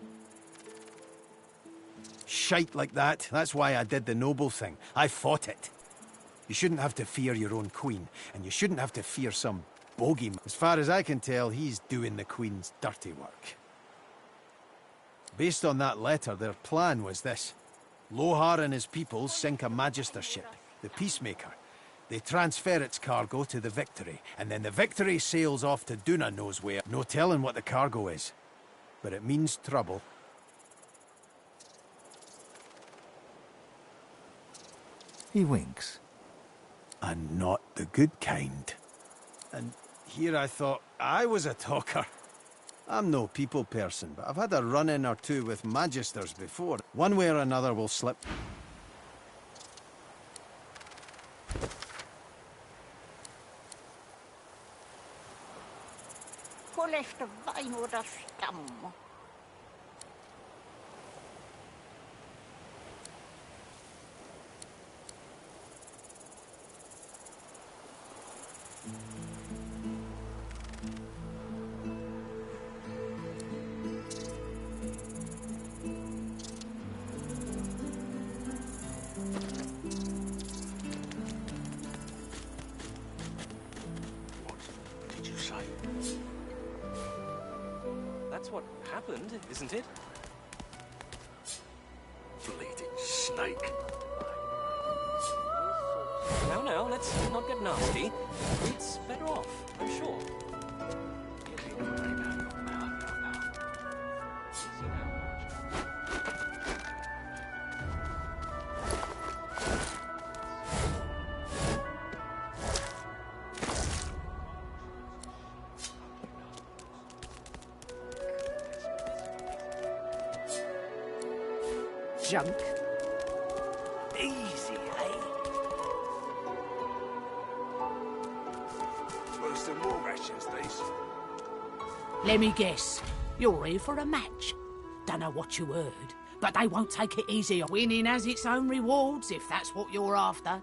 Shite like that, that's why I did the noble thing. I fought it. You shouldn't have to fear your own queen, and you shouldn't have to fear some bogeyman. As far as I can tell, he's doing the queen's dirty work. Based on that letter, their plan was this. Lohar and his people sink a Magister ship, the Peacemaker. They transfer its cargo to the Victory, and then the Victory sails off to Duna knows where. No telling what the cargo is, but it means trouble. He winks. And not the good kind. And here I thought I was a talker. I'm no people person, but I've had a run-in or two with Magisters before. One way or another will slip. That's what happened, isn't it? Bleeding snake. No, let's not get nasty. It's better off, I'm sure. Junk. Easy, eh? Well, some more rations, these. Let me guess. You're here for a match. Dunno what you heard, but they won't take it easy. Winning has its own rewards, if that's what you're after.